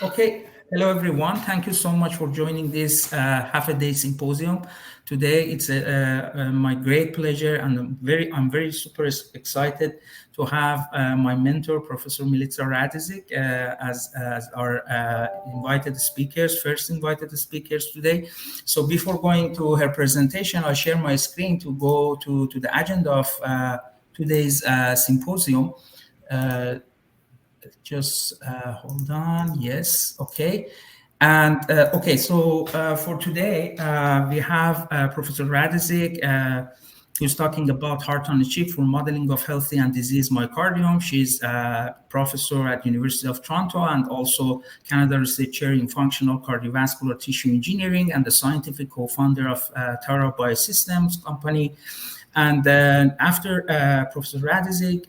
Okay, hello everyone. Thank you so much for joining this half-a-day symposium. Today, it's my great pleasure, and I'm very super excited to have my mentor, Professor Milica Radzig, as our first invited speakers today. So before going to her presentation, I'll share my screen to go to the agenda of today's symposium. Just hold on. Yes. Okay. And okay, so for today, we have Professor Radisic, who's talking about heart on a chip for modeling of healthy and diseased myocardium. She's a professor at University of Toronto and also Canada Research Chair in Functional Cardiovascular Tissue Engineering and the scientific co-founder of Tara Biosystems company. And then after Professor Radisic,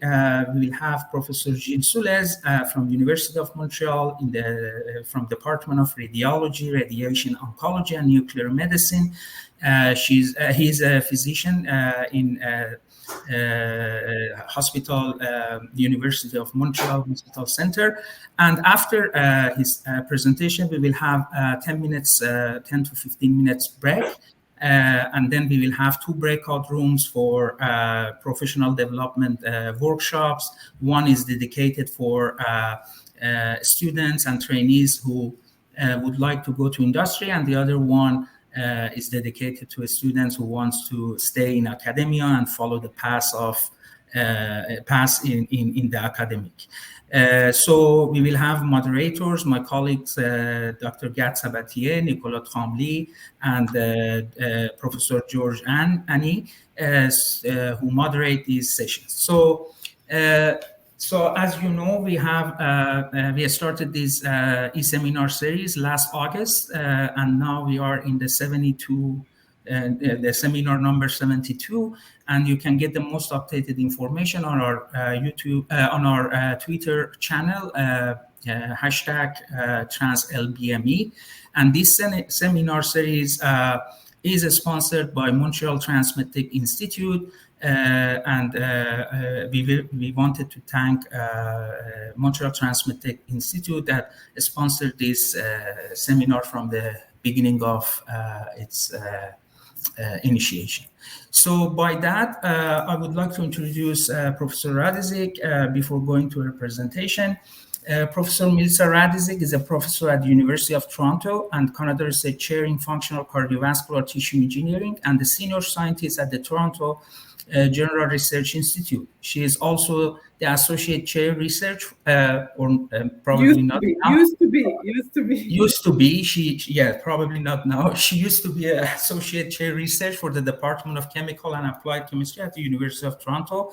we will have Professor Gilles Soulez from University of Montreal from Department of Radiology, Radiation Oncology, and Nuclear Medicine. He's a physician in hospital, University of Montreal Hospital Center. And after his presentation, we will have 10 to 15 minutes break. And then we will have 2 breakout rooms for professional development workshops. One is dedicated for students and trainees who would like to go to industry, and the other one is dedicated to students who wants to stay in academia and follow the path in the academic. So we will have moderators, my colleagues, Dr. Gat Sabatier, Nicolas Tremblay, and Professor George Annie, who moderate these sessions. So as you know, we have started this e-seminar series last August, and now we are in the 72. The seminar number 72, and you can get the most updated information on our on our Twitter channel, hashtag TransLBME. And this seminar series is sponsored by Montreal TransMedTech Institute, and we wanted to thank Montreal TransMedTech Institute that sponsored this seminar from the beginning of its initiation. So by that, I would like to introduce Professor Radisic before going to her presentation. Professor Milica Radisic is a professor at the University of Toronto and Canada Research Chair in Functional Cardiovascular Tissue Engineering and the Senior Scientist at the Toronto General Research Institute. She is also the Associate Chair Research, probably not now. Used to be. Probably not now. She used to be an Associate Chair Research for the Department of Chemical and Applied Chemistry at the University of Toronto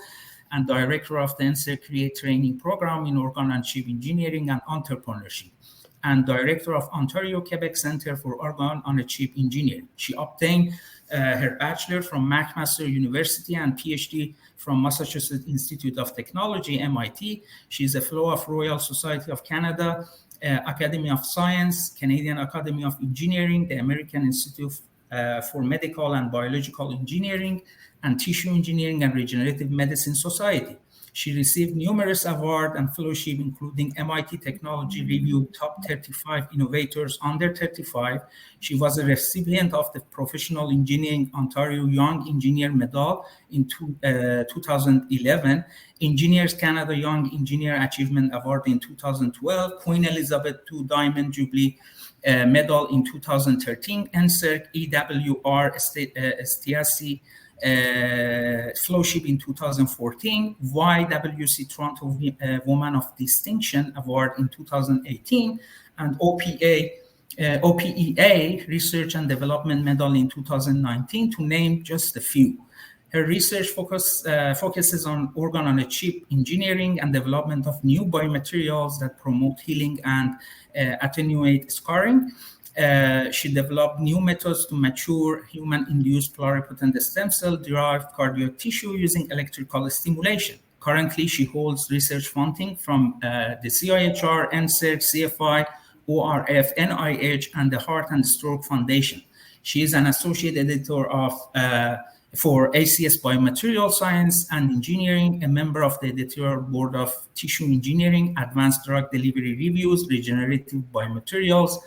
and Director of the NSER Create Training Program in Organ and Chip Engineering and Entrepreneurship, and Director of Ontario Quebec Center for Organ on a Chip Engineering. She obtained her bachelor from McMaster University and PhD from Massachusetts Institute of Technology, MIT. She is a fellow of Royal Society of Canada, Academy of Science, Canadian Academy of Engineering, the American Institute for Medical and Biological Engineering, and Tissue Engineering and Regenerative Medicine Society. She received numerous awards and fellowships, including MIT Technology Review Top 35 Innovators Under 35. She was a recipient of the Professional Engineering Ontario Young Engineer Medal in 2011, Engineers Canada Young Engineer Achievement Award in 2012, Queen Elizabeth II Diamond Jubilee Medal in 2013, NSERC EWR STSC Fellowship in 2014, YWC Toronto Woman of Distinction Award in 2018, and OPEA Research and Development Medal in 2019, to name just a few. Her research focuses on organ on a chip engineering and development of new biomaterials that promote healing and attenuate scarring. She developed new methods to mature human-induced pluripotent stem cell-derived cardiac tissue using electrical stimulation. Currently, she holds research funding from the CIHR, NSERC, CFI, ORF, NIH, and the Heart and Stroke Foundation. She is an associate editor of for ACS Biomaterial Science and Engineering, a member of the editorial board of Tissue Engineering, Advanced Drug Delivery Reviews, Regenerative Biomaterials,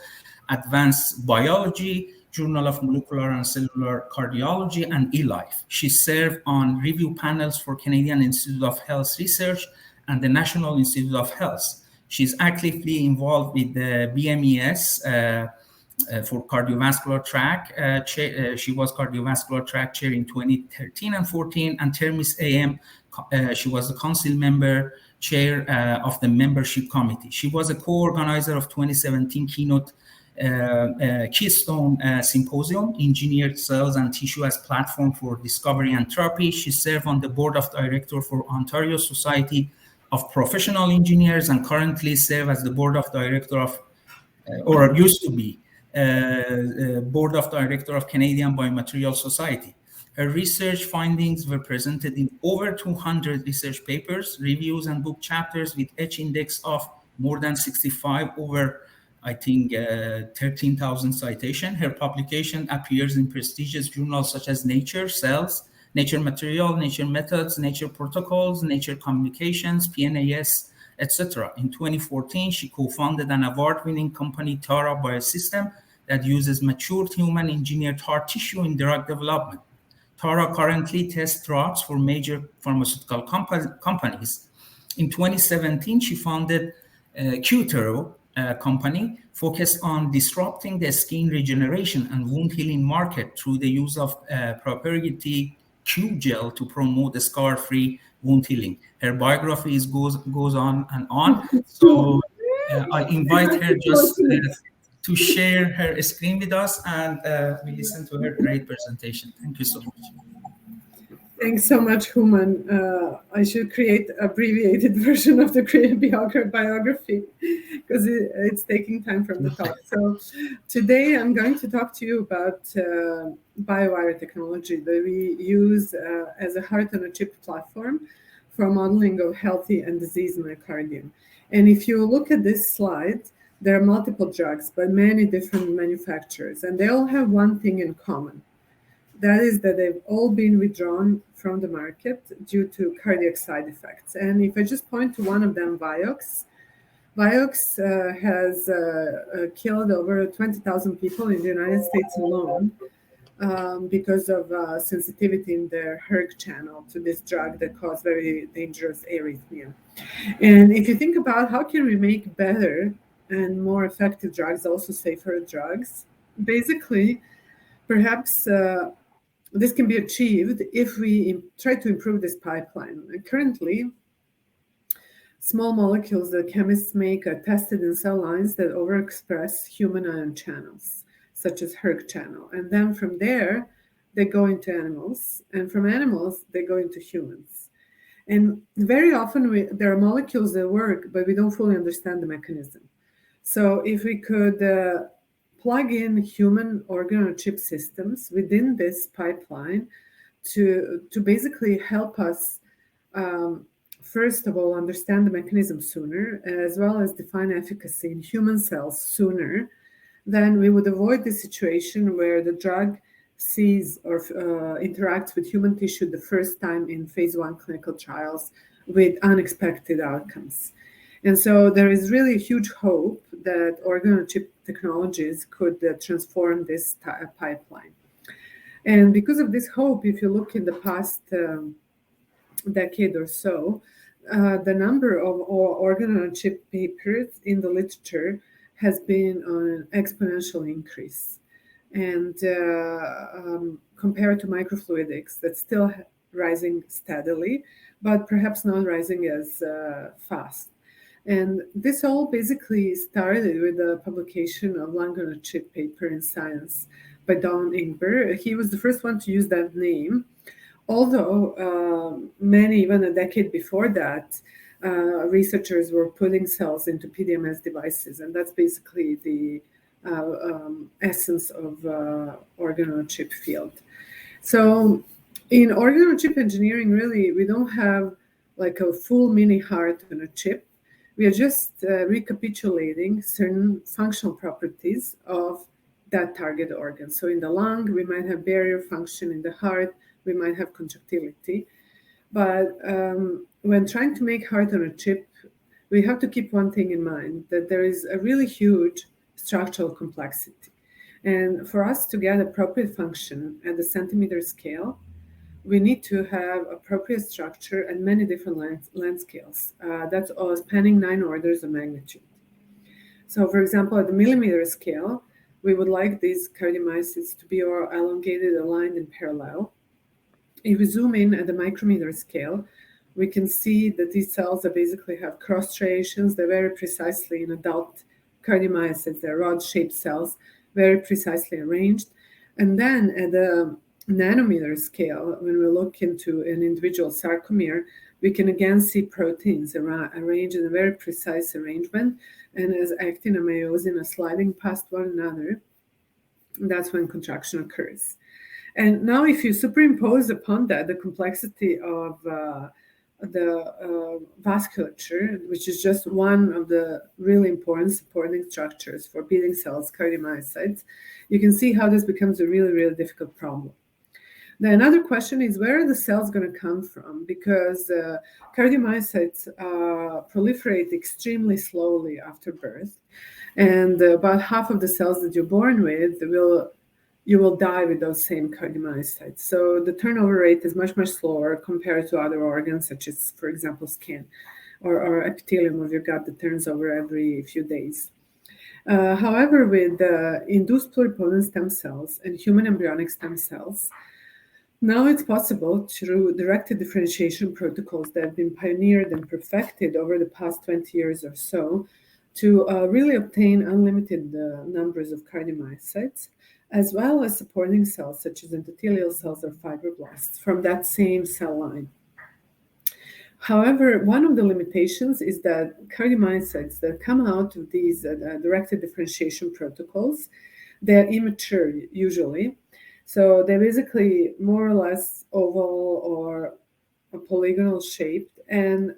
Advanced Biology, Journal of Molecular and Cellular Cardiology, and eLife. She served on review panels for Canadian Institute of Health Research and the National Institute of Health. She's actively involved with the BMES for cardiovascular track. She was cardiovascular track chair in 2013 and 14, and Termis AM, she was the council member chair of the membership committee. She was a co-organizer of 2017 keynote Keystone Symposium, Engineered Cells and Tissue as Platform for Discovery and Therapy. She served on the board of directors for Ontario Society of Professional Engineers and currently serves as the board of director of, or used to be, board of director of Canadian Biomaterial Society. Her research findings were presented in over 200 research papers, reviews, and book chapters with H index of more than 65 over, I think, 13,000 citation. Her publication appears in prestigious journals such as Nature, Cells, Nature Material, Nature Methods, Nature Protocols, Nature Communications, PNAS, etc. In 2014, she co-founded an award-winning company, Tara Biosystem, that uses matured human engineered heart tissue in drug development. Tara currently tests drugs for major pharmaceutical companies. In 2017, she founded Qtero company focused on disrupting the skin regeneration and wound healing market through the use of proprietary Q gel to promote the scar-free wound healing. Her biography goes on and on. So I invite her just to share her screen with us, and we listen to her great presentation. Thank you so much. Thanks so much, Human. I should create abbreviated version of the biography because it's taking time from the talk. So today I'm going to talk to you about BioWire technology that we use as a heart-on-a-chip platform for modeling of healthy and diseased myocardium. And if you look at this slide, there are multiple drugs by many different manufacturers, and they all have one thing in common. That is that they've all been withdrawn from the market due to cardiac side effects. And if I just point to one of them, Vioxx has killed over 20,000 people in the United States alone because of sensitivity in their hERG channel to this drug that caused very dangerous arrhythmia. And if you think about how can we make better and more effective drugs, also safer drugs, basically, perhaps this can be achieved if we try to improve this pipeline. Currently, small molecules that chemists make are tested in cell lines that overexpress human ion channels, such as hERG channel. And then from there, they go into animals. And from animals, they go into humans. And very often, there are molecules that work, but we don't fully understand the mechanism. So if we could plug in human organ-on-chip systems within this pipeline to basically help us, first of all, understand the mechanism sooner, as well as define efficacy in human cells sooner, then we would avoid the situation where the drug sees or interacts with human tissue the first time in phase 1 clinical trials with unexpected outcomes. And so there is really a huge hope that organ-on-chip technologies could transform this pipeline. And because of this hope, if you look in the past decade or so, the number of organ-on-chip papers in the literature has been on an exponential increase. And compared to microfluidics, that's still rising steadily, but perhaps not rising as fast. And this all basically started with the publication of lung-on-a-chip paper in Science by Don Ingber. He was the first one to use that name, although many, even a decade before that, researchers were putting cells into PDMS devices, and that's basically the essence of organ-on-a-chip field. So in organ-on-a-chip engineering, really, we don't have like a full mini heart on a chip. We are just recapitulating certain functional properties of that target organ. So in the lung, we might have barrier function. In the heart, we might have contractility. But when trying to make heart on a chip, we have to keep one thing in mind, that there is a really huge structural complexity. And for us to get appropriate function at the centimeter scale, we need to have appropriate structure and many different length scales. That's all spanning 9 orders of magnitude. So for example, at the millimeter scale, we would like these cardiomyocytes to be all elongated, aligned, and parallel. If we zoom in at the micrometer scale, we can see that these cells basically have cross striations. They're very precisely in adult cardiomyocytes. They're rod-shaped cells, very precisely arranged. And then at the nanometer scale, when we look into an individual sarcomere, we can again see proteins arranged in a very precise arrangement, and as actin and myosin are sliding past one another, that's when contraction occurs. And now if you superimpose upon that the complexity of the vasculature, which is just one of the really important supporting structures for beating cells, cardiomyocytes, you can see how this becomes a really, really difficult problem. Then another question is, where are the cells going to come from? Because cardiomyocytes proliferate extremely slowly after birth, and about half of the cells that you're born with you will die with those same cardiomyocytes. So the turnover rate is much, much slower compared to other organs, such as, for example, skin or epithelium of your gut that turns over every few days. However, with induced pluripotent stem cells and human embryonic stem cells, now it's possible through directed differentiation protocols that have been pioneered and perfected over the past 20 years or so to really obtain unlimited numbers of cardiomyocytes, as well as supporting cells such as endothelial cells or fibroblasts from that same cell line. However, one of the limitations is that cardiomyocytes that come out of these directed differentiation protocols, they're immature usually. So they're basically more or less oval or polygonal shaped, and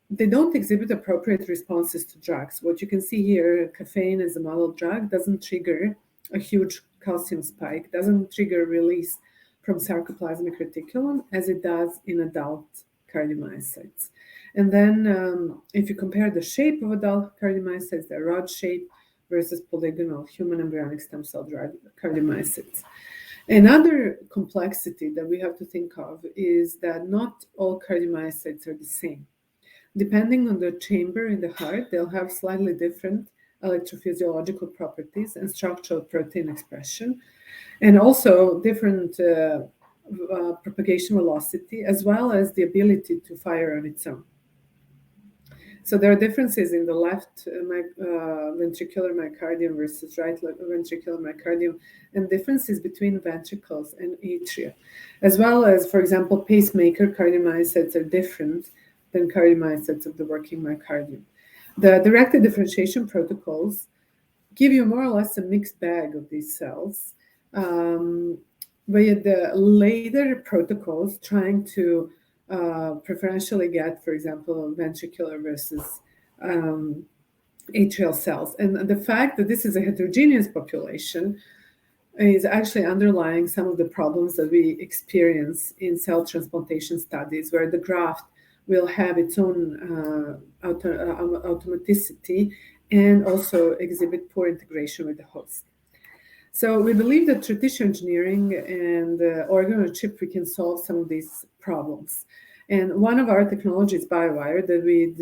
they don't exhibit appropriate responses to drugs. What you can see here, caffeine as a model drug doesn't trigger a huge calcium spike, doesn't trigger release from sarcoplasmic reticulum as it does in adult cardiomyocytes. And then if you compare the shape of adult cardiomyocytes, they're rod shape versus polygonal human embryonic stem cell cardiomyocytes. Another complexity that we have to think of is that not all cardiomyocytes are the same. Depending on the chamber in the heart, they'll have slightly different electrophysiological properties and structural protein expression, and also different propagation velocity, as well as the ability to fire on its own. So there are differences in the left ventricular myocardium versus right ventricular myocardium, and differences between ventricles and atria, as well as, for example, pacemaker cardiomyocytes are different than cardiomyocytes of the working myocardium. The directed differentiation protocols give you more or less a mixed bag of these cells, with the later protocols trying to preferentially get, for example, ventricular versus atrial cells. And the fact that this is a heterogeneous population is actually underlying some of the problems that we experience in cell transplantation studies, where the graft will have its own automaticity and also exhibit poor integration with the host. So we believe that through tissue engineering and organ on a chip, we can solve some of these problems. And one of our technologies, BioWire, that we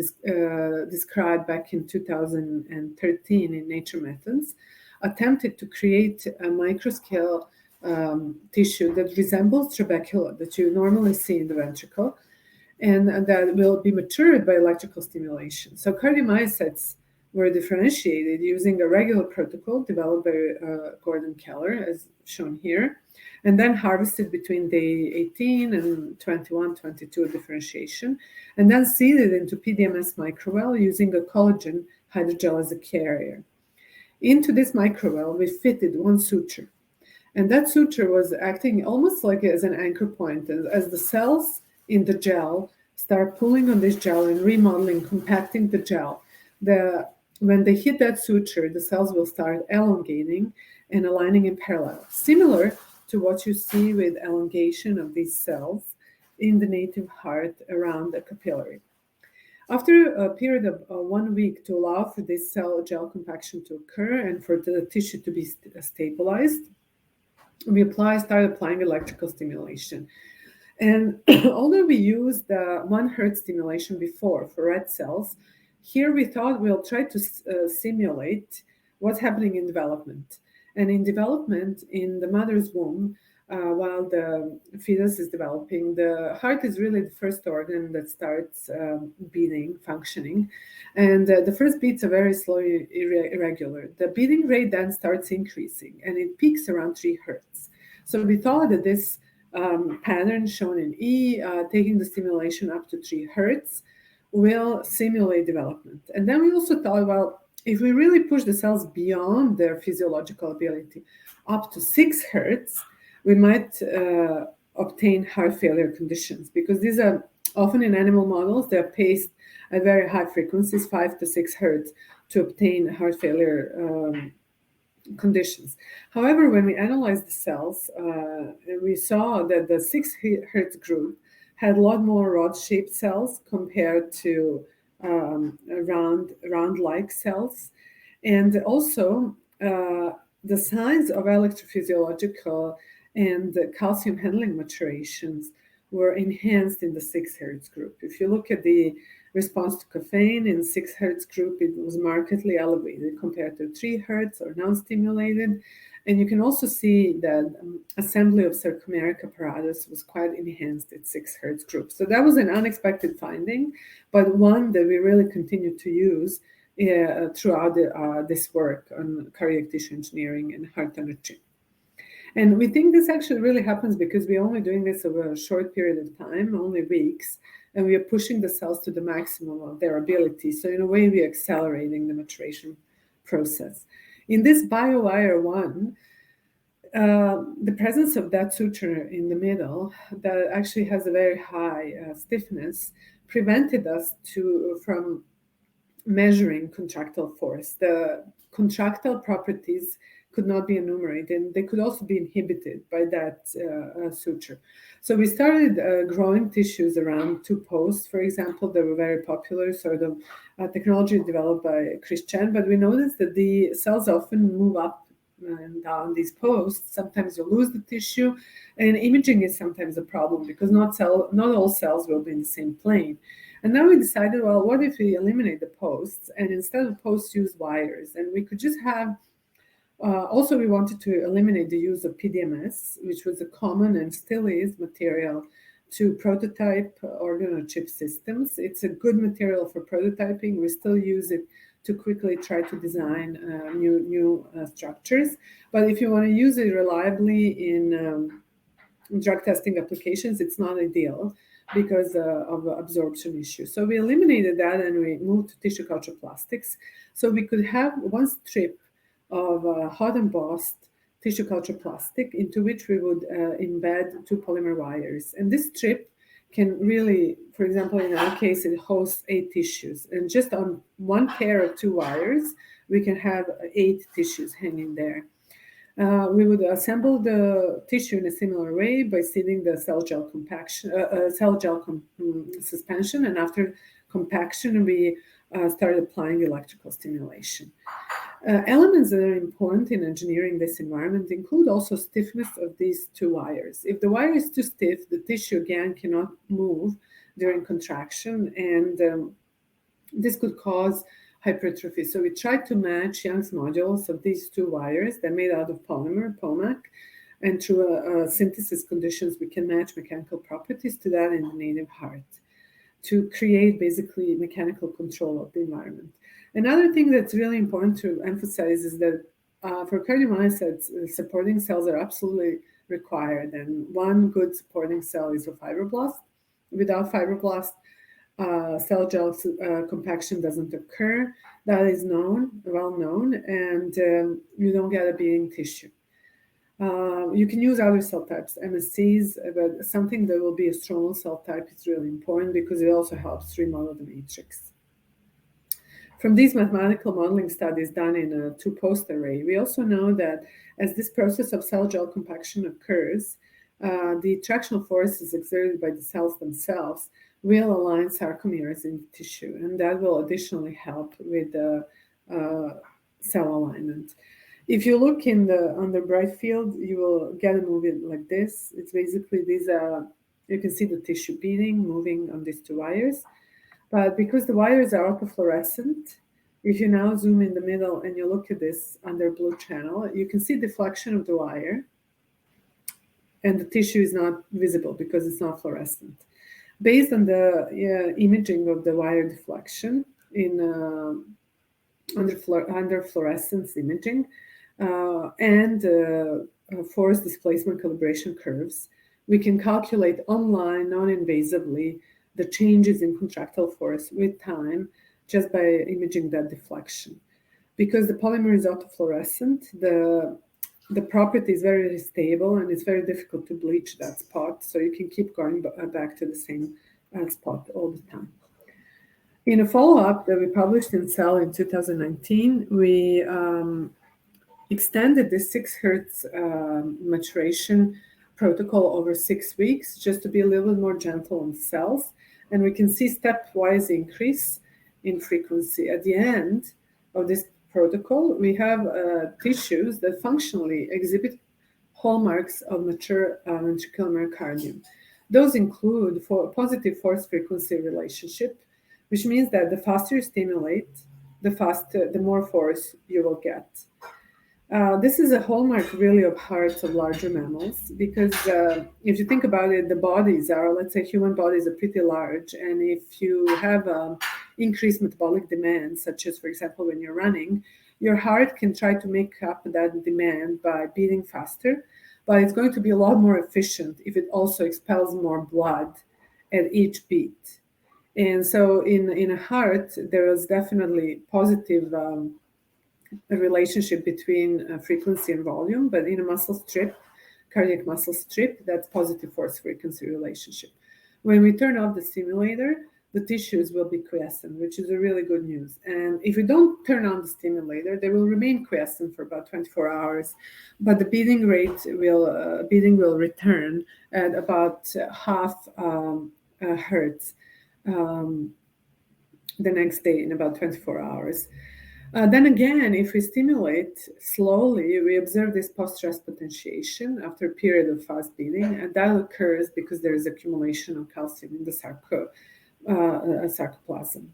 described back in 2013 in Nature Methods, attempted to create a microscale tissue that resembles trabecula that you normally see in the ventricle, and that will be matured by electrical stimulation. So cardiomyocytes were differentiated using a regular protocol developed by Gordon Keller, as shown here, and then harvested between day 18 and 21, 22 differentiation, and then seeded into PDMS microwell using a collagen hydrogel as a carrier. Into this microwell, we fitted one suture, and that suture was acting almost like as an anchor point. As the cells in the gel start pulling on this gel and remodeling, compacting the gel, when they hit that suture, the cells will start elongating and aligning in parallel, similar to what you see with elongation of these cells in the native heart around the capillary. After a period of 1 week to allow for this cell gel compaction to occur and for the tissue to be stabilized, we started applying electrical stimulation. And although we used the 1 Hz stimulation before for red cells, here we thought we'll try to simulate what's happening in development. And in development, in the mother's womb, while the fetus is developing, the heart is really the first organ that starts beating, functioning. And the first beats are very slowly irregular. The beating rate then starts increasing, and it peaks around 3 Hz. So we thought that this pattern shown in E, taking the stimulation up to 3 Hz, will simulate development. And then we also thought, well, if we really push the cells beyond their physiological ability up to 6 Hz, we might obtain heart failure conditions, because these are often in animal models, they're paced at very high frequencies, 5 to 6 Hz, to obtain heart failure conditions. However, when we analyzed the cells, we saw that the 6 Hz group had a lot more rod-shaped cells compared to round-like cells. And also, the signs of electrophysiological and calcium handling maturations were enhanced in the 6 Hz group. If you look at the response to caffeine in 6 Hz group, it was markedly elevated compared to 3 Hz or non-stimulated. And you can also see that assembly of sarcomeric apparatus was quite enhanced at 6 Hz group. So that was an unexpected finding, but one that we really continue to use throughout this work on cardiac tissue engineering and heart energy. And we think this actually really happens because we're only doing this over a short period of time, only weeks, and we are pushing the cells to the maximum of their ability. So in a way, we're accelerating the maturation process. In this BioWire 1, the presence of that suture in the middle that actually has a very high stiffness prevented us from measuring contractile force. The contractile properties could not be enumerated, and they could also be inhibited by that suture. So we started growing tissues around 2 posts, for example. They were very popular, sort of technology developed by Chris Chen, but we noticed that the cells often move up and down these posts. Sometimes you lose the tissue, and imaging is sometimes a problem because not all cells will be in the same plane. And then we decided, well, what if we eliminate the posts, and instead of posts, use wires? And we could just have also, we wanted to eliminate the use of PDMS, which was a common and still is material to prototype organ-on-chip systems. It's a good material for prototyping. We still use it to quickly try to design new structures. But if you want to use it reliably in drug testing applications, it's not ideal because of absorption issues. So we eliminated that and we moved to tissue culture plastics. So we could have one strip of hot embossed tissue culture plastic into which we would embed 2 polymer wires. And this strip can really, for example, in our case, it hosts 8 tissues. And just on one pair of 2 wires, we can have 8 tissues hanging there. We would assemble the tissue in a similar way by seeding the cell gel suspension. And after compaction, we started applying electrical stimulation. Elements that are important in engineering this environment include also stiffness of these 2 wires. If the wire is too stiff, the tissue again cannot move during contraction, and this could cause hypertrophy. So we tried to match Young's modules of these 2 wires. They're made out of polymer, POMAC, and through synthesis conditions, we can match mechanical properties to that in the native heart to create basically mechanical control of the environment. Another thing that's really important to emphasize is that for cardiomyocytes, supporting cells are absolutely required. And one good supporting cell is a fibroblast. Without fibroblast, cell gel compaction doesn't occur. That is well known, and you don't get a beating tissue. You can use other cell types, MSCs, but something that will be a stromal cell type is really important because it also helps remodel the matrix. From these mathematical modeling studies done in a two-post array, we also know that as this process of cell gel compaction occurs, the attractional forces exerted by the cells themselves will align sarcomeres in the tissue, and that will additionally help with the cell alignment. If you look on the bright field, you will get a movie like this. It's basically these you can see the tissue beating, moving on these two wires. But because the wires are autofluorescent, if you now zoom in the middle and you look at this under blue channel, you can see deflection of the wire, and the tissue is not visible because it's not fluorescent. Based on the imaging of the wire deflection in under fluorescence imaging and force displacement calibration curves, we can calculate online, non-invasively, the changes in contractile force with time just by imaging that deflection. Because the polymer is autofluorescent, the property is very stable and it's very difficult to bleach that spot, so you can keep going back to the same spot all the time. In a follow-up that we published in Cell in 2019, we extended the 6 Hertz maturation protocol over 6 weeks just to be a little bit more gentle on cells. And we can see stepwise increase in frequency. At the end of this protocol, we have tissues that functionally exhibit hallmarks of mature ventricular myocardium. Those include positive force frequency relationship, which means that the faster you stimulate, the more force you will get. This is a hallmark really of hearts of larger mammals because if you think about it, the bodies are, let's say human bodies are pretty large, and if you have increased metabolic demand, such as, for example, when you're running, your heart can try to make up that demand by beating faster, but it's going to be a lot more efficient if it also expels more blood at each beat. And so in a heart, there is definitely positive a relationship between frequency and volume, but in a muscle strip, cardiac muscle strip, that's positive force frequency relationship. When we turn off the stimulator, the tissues will be quiescent, which is a really good news. And if we don't turn on the stimulator, they will remain quiescent for about 24 hours, but the beating will return at about half hertz the next day in about 24 hours. Then again, if we stimulate slowly, we observe this post-stress potentiation after a period of fast beating, and that occurs because there is accumulation of calcium in the sarcoplasm.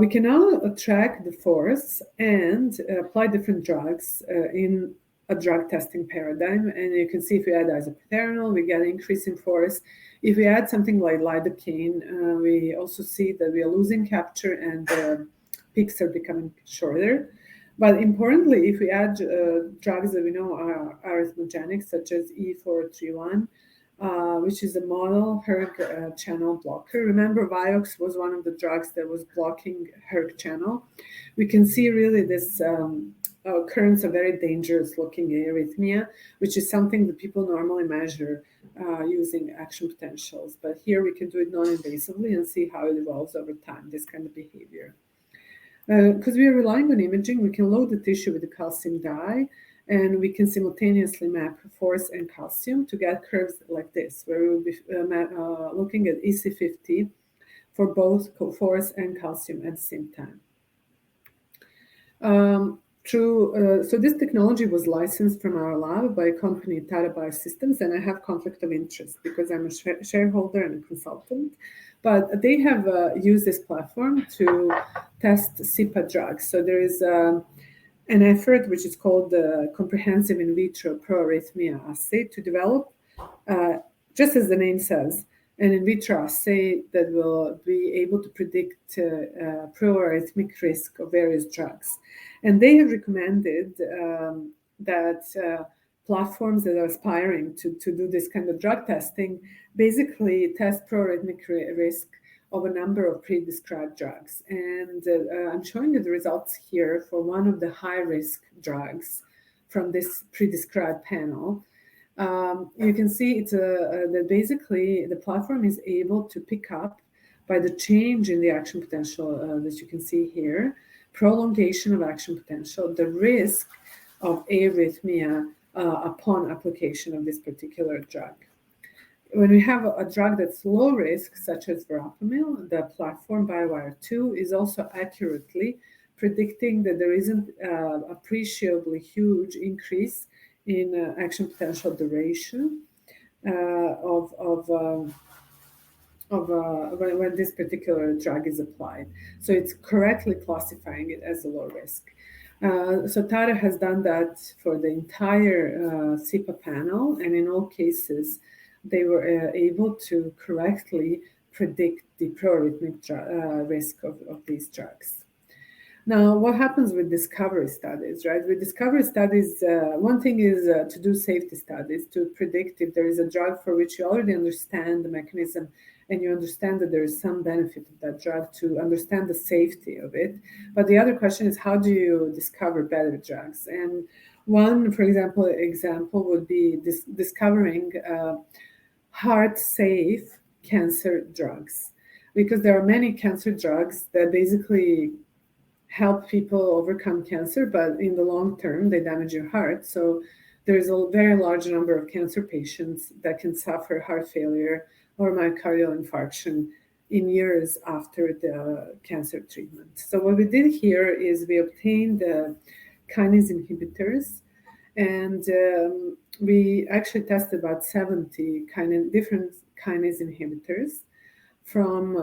We can now track the force and apply different drugs in a drug testing paradigm, and you can see if we add isoproterenol, we get an increase in force. If we add something like lidocaine, we also see that we are losing capture and peaks are becoming shorter. But importantly, if we add drugs that we know are arrhythmogenic, such as E431, which is a model hERG channel blocker. Remember, Vioxx was one of the drugs that was blocking hERG channel. We can see really this occurrence of very dangerous looking arrhythmia, which is something that people normally measure using action potentials. But here we can do it non-invasively and see how it evolves over time, this kind of behavior. Because we are relying on imaging, we can load the tissue with a calcium dye, and we can simultaneously map force and calcium to get curves like this, where we will be looking at EC50 for both force and calcium at the same time. So this technology was licensed from our lab by a company, Tata Biosystems, and I have conflict of interest because I'm a shareholder and a consultant. But they have used this platform to test SIPA drugs. So there is an effort which is called the Comprehensive In Vitro Pro-Arrhythmia Assay to develop, just as the name says, an in vitro assay that will be able to predict pro-arrhythmic risk of various drugs. And they have recommended that platforms that are aspiring to do this kind of drug testing basically test pro-arrhythmic risk of a number of pre-described drugs. And I'm showing you the results here for one of the high-risk drugs from this pre-described panel. You can see it's that basically the platform is able to pick up by the change in the action potential that you can see here, prolongation of action potential, the risk of arrhythmia upon application of this particular drug. When we have a drug that's low risk, such as verapamil, the platform BioWire2 is also accurately predicting that there isn't appreciably huge increase in action potential duration when this particular drug is applied. So it's correctly classifying it as a low risk. So Tara has done that for the entire SIPA panel, and in all cases, they were able to correctly predict the proarrhythmic risk of these drugs. Now, what happens with discovery studies, right? With discovery studies, one thing is to do safety studies to predict if there is a drug for which you already understand the mechanism and you understand that there is some benefit of that drug, to understand the safety of it. But the other question is, how do you discover better drugs? And one, for example, would be discovering heart-safe cancer drugs, because there are many cancer drugs that basically help people overcome cancer, but in the long term, they damage your heart. So there's a very large number of cancer patients that can suffer heart failure or myocardial infarction in years after the cancer treatment. So what we did here is we obtained the kinase inhibitors, and we actually tested about 70 different kinase inhibitors from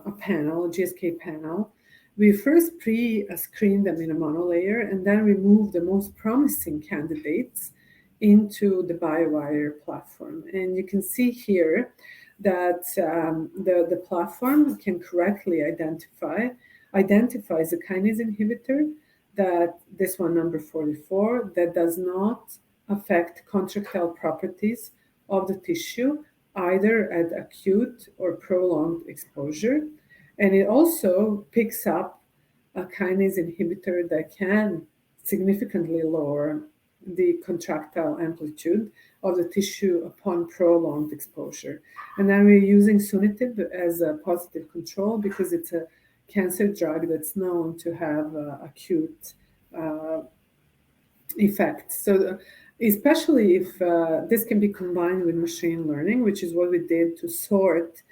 a panel, a GSK panel. We first pre-screened them in a monolayer, and then we moved the most promising candidates into the BioWire platform. And you can see here that the platform can correctly identifies a kinase inhibitor, that this one, number 44, that does not affect contractile properties of the tissue, either at acute or prolonged exposure. And it also picks up a kinase inhibitor that can significantly lower the contractile amplitude of the tissue upon prolonged exposure. And then we're using sunitinib as a positive control because it's a cancer drug that's known to have acute effects. So especially if this can be combined with machine learning, which is what we did to sort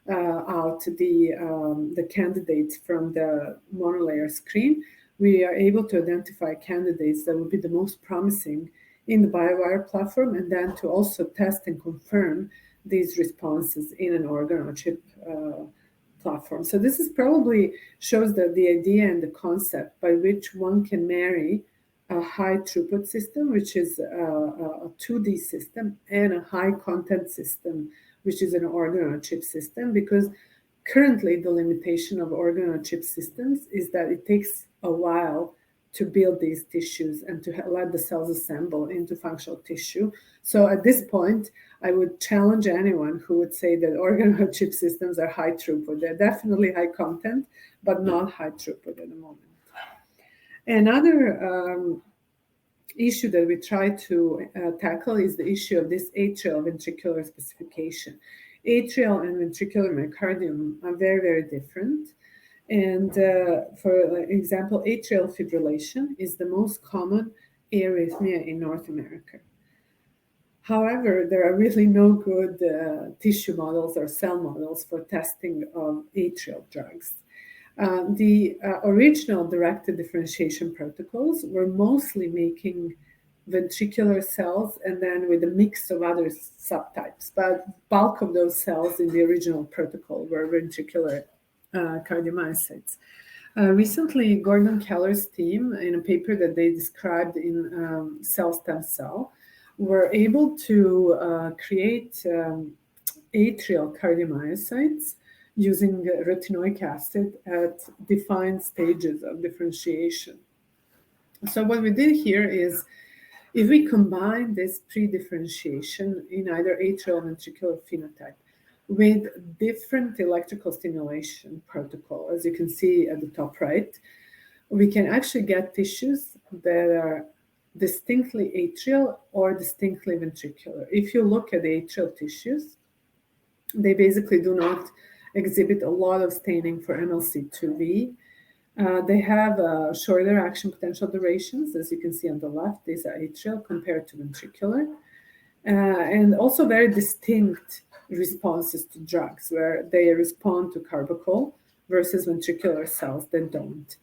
out the candidates from the monolayer screen, we are able to identify candidates that would be the most promising in the BioWire platform, and then to also test and confirm these responses in an organ-on-chip platform. So this is probably shows that the idea and the concept by which one can marry a high throughput system, which is a 2D system, and a high content system, which is an organ-on-chip system, because currently the limitation of organ-on-chip systems is that it takes a while to build these tissues and to let the cells assemble into functional tissue. So at this point, I would challenge anyone who would say that organ-on-chip systems are high throughput. They're definitely high content, but not high throughput at the moment. Another issue that we try to tackle is the issue of this atrial ventricular specification. Atrial and ventricular myocardium are very, very different. And for example, atrial fibrillation is the most common arrhythmia in North America. However, there are really no good tissue models or cell models for testing of atrial drugs. The original directed differentiation protocols were mostly making ventricular cells and then with a mix of other subtypes, but bulk of those cells in the original protocol were ventricular cardiomyocytes. Recently, Gordon Keller's team, in a paper that they described in Cell Stem Cell, were able to create atrial cardiomyocytes using retinoic acid at defined stages of differentiation. So what we did here is, if we combine this pre-differentiation in either atrial or ventricular phenotype with different electrical stimulation protocol, as you can see at the top right, we can actually get tissues that are distinctly atrial or distinctly ventricular. If you look at the atrial tissues, they basically do not exhibit a lot of staining for MLC2V. They have shorter action potential durations, as you can see on the left. These are atrial compared to ventricular. And also very distinct responses to drugs, where they respond to carbachol versus ventricular cells that don't.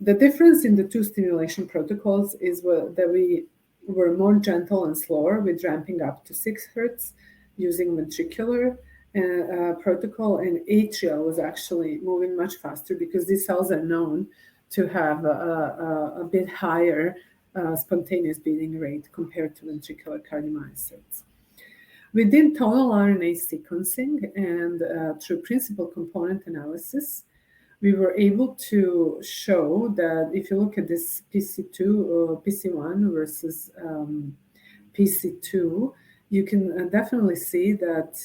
The difference in the two stimulation protocols is that we were more gentle and slower with ramping up to 6 Hertz using ventricular protocol, and atrial was actually moving much faster because these cells are known to have a bit higher spontaneous beating rate compared to ventricular cardiomyocytes. We did tonal RNA sequencing, and through principal component analysis, we were able to show that if you look at this PC2 or PC1 versus PC2, you can definitely see that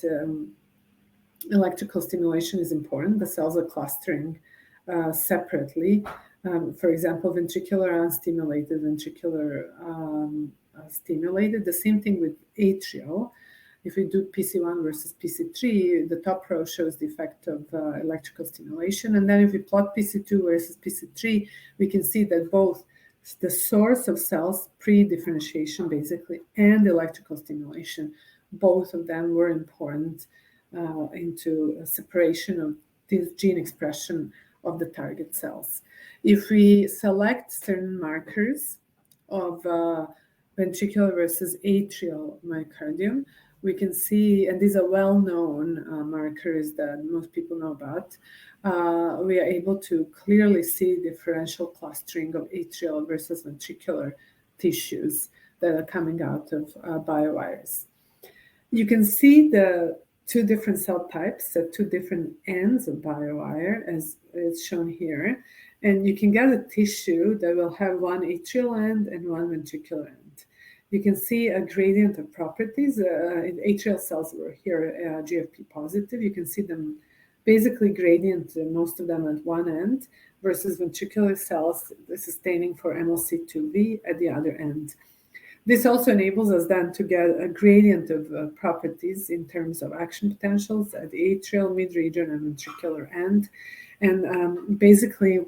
electrical stimulation is important. The cells are clustering separately. For example, ventricular unstimulated, ventricular stimulated. The same thing with atrial. If we do PC1 versus PC3, the top row shows the effect of electrical stimulation. And then if we plot PC2 versus PC3, we can see that both the source of cells, pre-differentiation basically, and electrical stimulation, both of them were important into separation of this gene expression of the target cells. If we select certain markers of ventricular versus atrial myocardium, we can see, and these are well-known markers that most people know about, we are able to clearly see differential clustering of atrial versus ventricular tissues that are coming out of biowires. You can see the two different cell types at two different ends of biowire, as is shown here, and you can get a tissue that will have one atrial end and one ventricular end. You can see a gradient of properties. In atrial cells were here GFP positive. You can see them basically gradient, most of them at one end, versus ventricular cells sustaining for MLC2V at the other end. This also enables us then to get a gradient of properties in terms of action potentials at the atrial, mid-region, and ventricular end. And basically,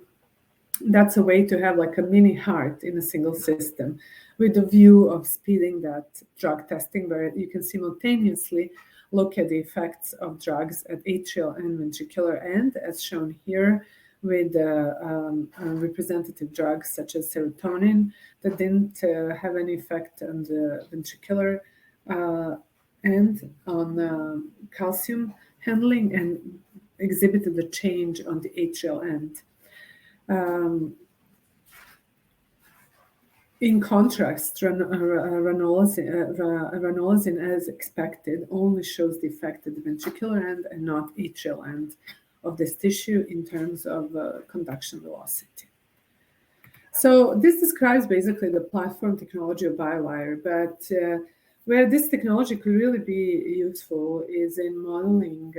that's a way to have like a mini heart in a single system, with the view of speeding that drug testing, where you can simultaneously look at the effects of drugs at atrial and ventricular end, as shown here, with representative drugs such as serotonin that didn't have any effect on the ventricular end, on calcium handling, and exhibited a change on the atrial end. In contrast, ranolazine, as expected, only shows the effect at the ventricular end and not atrial end of this tissue in terms of conduction velocity. So this describes basically the platform technology of BioWire, but where this technology could really be useful is in modeling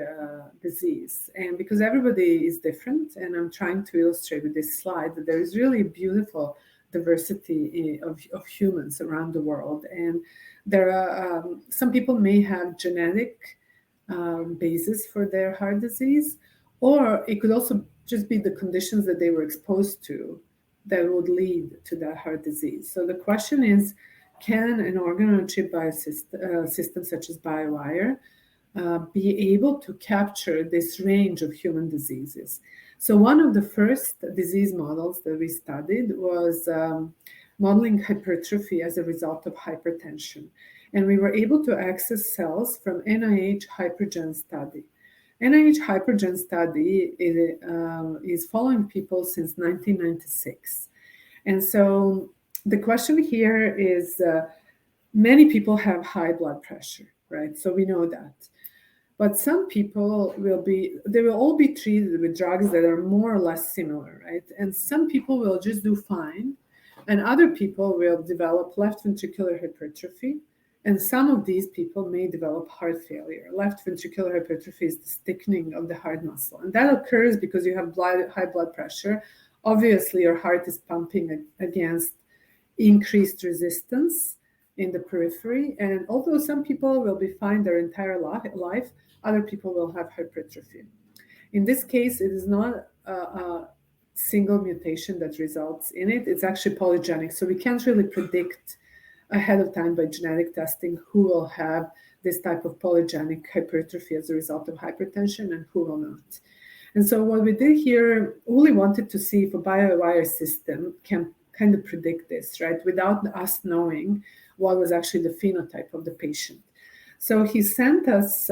disease. And because everybody is different, and I'm trying to illustrate with this slide that there is really a beautiful diversity of humans around the world. And there are, some people may have genetic basis for their heart disease, or it could also just be the conditions that they were exposed to that would lead to that heart disease. So the question is, can an organ-on-a-chip biosystem such as BioWire be able to capture this range of human diseases? So one of the first disease models that we studied was modeling hypertrophy as a result of hypertension. And we were able to access cells from NIH Hypergen study. NIH Hypergen study is following people since 1996. And so the question here is, many people have high blood pressure, right? So we know that. But some people they will all be treated with drugs that are more or less similar, right? And some people will just do fine, and other people will develop left ventricular hypertrophy, and some of these people may develop heart failure. Left ventricular hypertrophy is the thickening of the heart muscle, and that occurs because you have high blood pressure. Obviously, your heart is pumping against increased resistance in the periphery, and although some people will be fine their entire life, other people will have hypertrophy. In this case, it is not a single mutation that results in it. It's actually polygenic. So we can't really predict ahead of time by genetic testing who will have this type of polygenic hypertrophy as a result of hypertension and who will not. And so what we did here, Uli wanted to see if a bio-wire system can kind of predict this, right, without us knowing what was actually the phenotype of the patient. So he sent us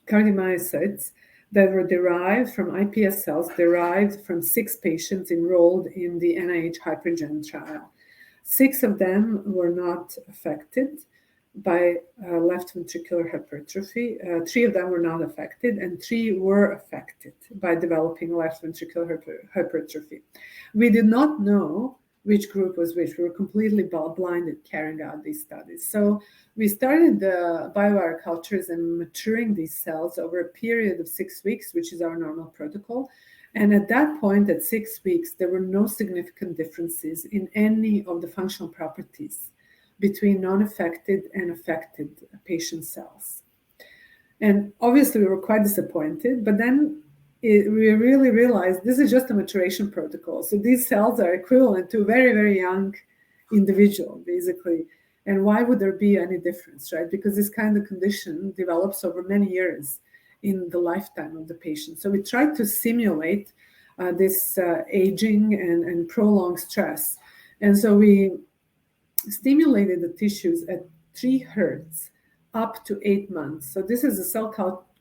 cardiomyocytes that were derived from iPS cells derived from 6 patients enrolled in the NIH Hypergen trial. 6 of them were not affected by left ventricular hypertrophy. 3 of them were not affected, and 3 were affected by developing left ventricular hypertrophy. We did not know which group was which. We were completely blinded carrying out these studies. So we started the BioWire cultures and maturing these cells over a period of 6 weeks, which is our normal protocol. And at that point, at 6 weeks, there were no significant differences in any of the functional properties between non-affected and affected patient cells. And obviously, we were quite disappointed, but then we really realized this is just a maturation protocol. So these cells are equivalent to a very, very young individual, basically. And why would there be any difference, right? Because this kind of condition develops over many years in the lifetime of the patient. So we tried to simulate this aging and prolonged stress. And so we stimulated the tissues at 3 hertz up to 8 months. So this is a cell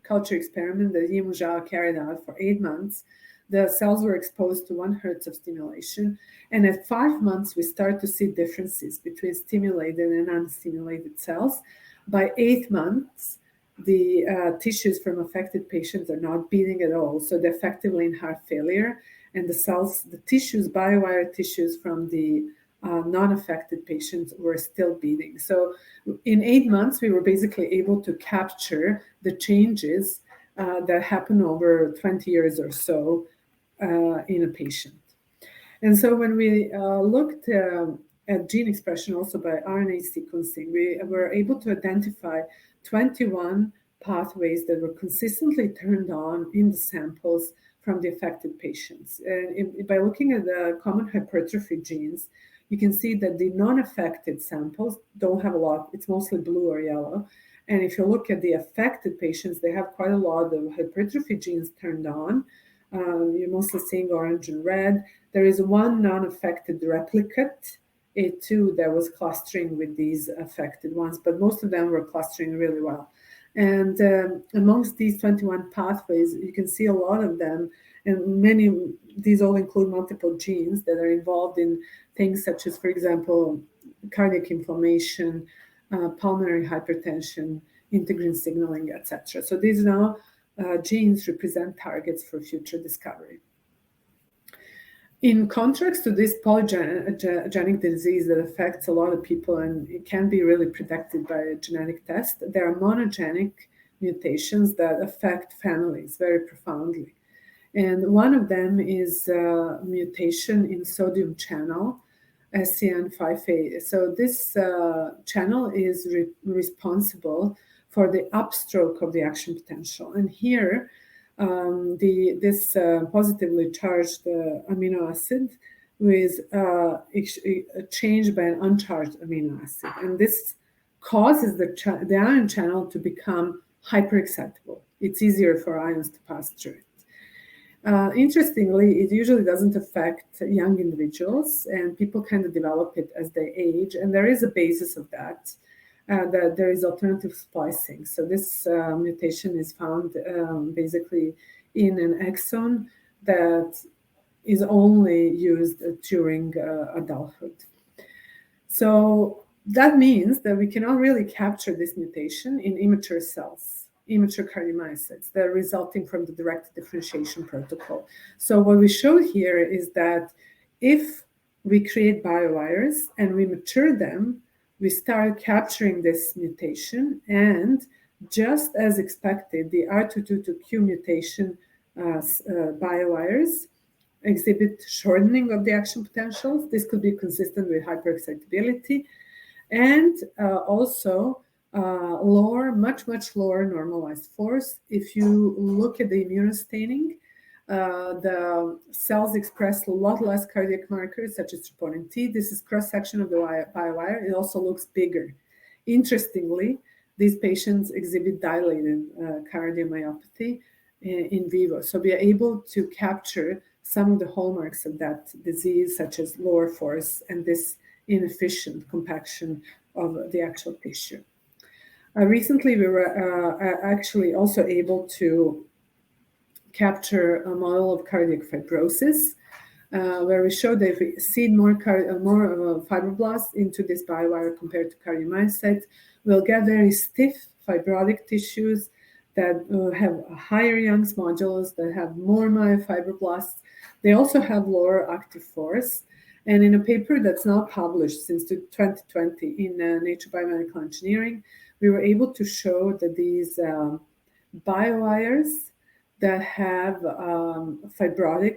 culture experiment that Gilles carried out for 8 months. The cells were exposed to 1 hertz of stimulation. And at 5 months, we start to see differences between stimulated and unstimulated cells. By 8 months, the tissues from affected patients are not beating at all. So they're effectively in heart failure. And the cells, the tissues, BioWire tissues from the non-affected patients were still beating. So in 8 months, we were basically able to capture the changes that happen over 20 years or so in a patient. And so when we looked at gene expression also by RNA sequencing, we were able to identify 21 pathways that were consistently turned on in the samples from the affected patients. And by looking at the common hypertrophy genes, you can see that the non-affected samples don't have a lot. It's mostly blue or yellow. And if you look at the affected patients, they have quite a lot of hypertrophy genes turned on. You're mostly seeing orange and red. There is one non-affected replicate, A2, that was clustering with these affected ones, but most of them were clustering really well. And amongst these 21 pathways, you can see a lot of them, and these all include multiple genes that are involved in things such as, for example, cardiac inflammation, pulmonary hypertension, integrin signaling, etc. So these now genes represent targets for future discovery. In contrast to this polygenic disease that affects a lot of people and it can be really predicted by a genetic test, there are monogenic mutations that affect families very profoundly. And one of them is a mutation in sodium channel, SCN5A. So this channel is responsible for the upstroke of the action potential. And here, this positively charged amino acid with changed by an uncharged amino acid. And this causes the ion channel to become hyperexcitable. It's easier for ions to pass through it. Interestingly, it usually doesn't affect young individuals, and people kind of develop it as they age. And there is a basis of that. That there is alternative splicing. So this mutation is found basically in an exon that is only used during adulthood. So that means that we cannot really capture this mutation in immature cells, immature cardiomyocytes that are resulting from the direct differentiation protocol. So what we showed here is that if we create biowires and we mature them, we start capturing this mutation, and just as expected, the R222Q mutation biowires exhibit shortening of the action potentials. This could be consistent with hyperexcitability, and also much lower normalized force. If you look at the immunostaining, the cells express a lot less cardiac markers such as troponin T. This is cross-section of the biowire. It also looks bigger. Interestingly, these patients exhibit dilated cardiomyopathy in vivo. So we are able to capture some of the hallmarks of that disease, such as lower force and this inefficient compaction of the actual tissue. Recently, we were actually also able to capture a model of cardiac fibrosis, where we showed that if we seed more fibroblasts into this biowire compared to cardiomyocytes, we'll get very stiff fibrotic tissues that have a higher Young's modulus, that have more myofibroblasts. They also have lower active force. And in a paper that's now published since 2020 in Nature Biomedical Engineering, we were able to show that these biowires that have fibrotic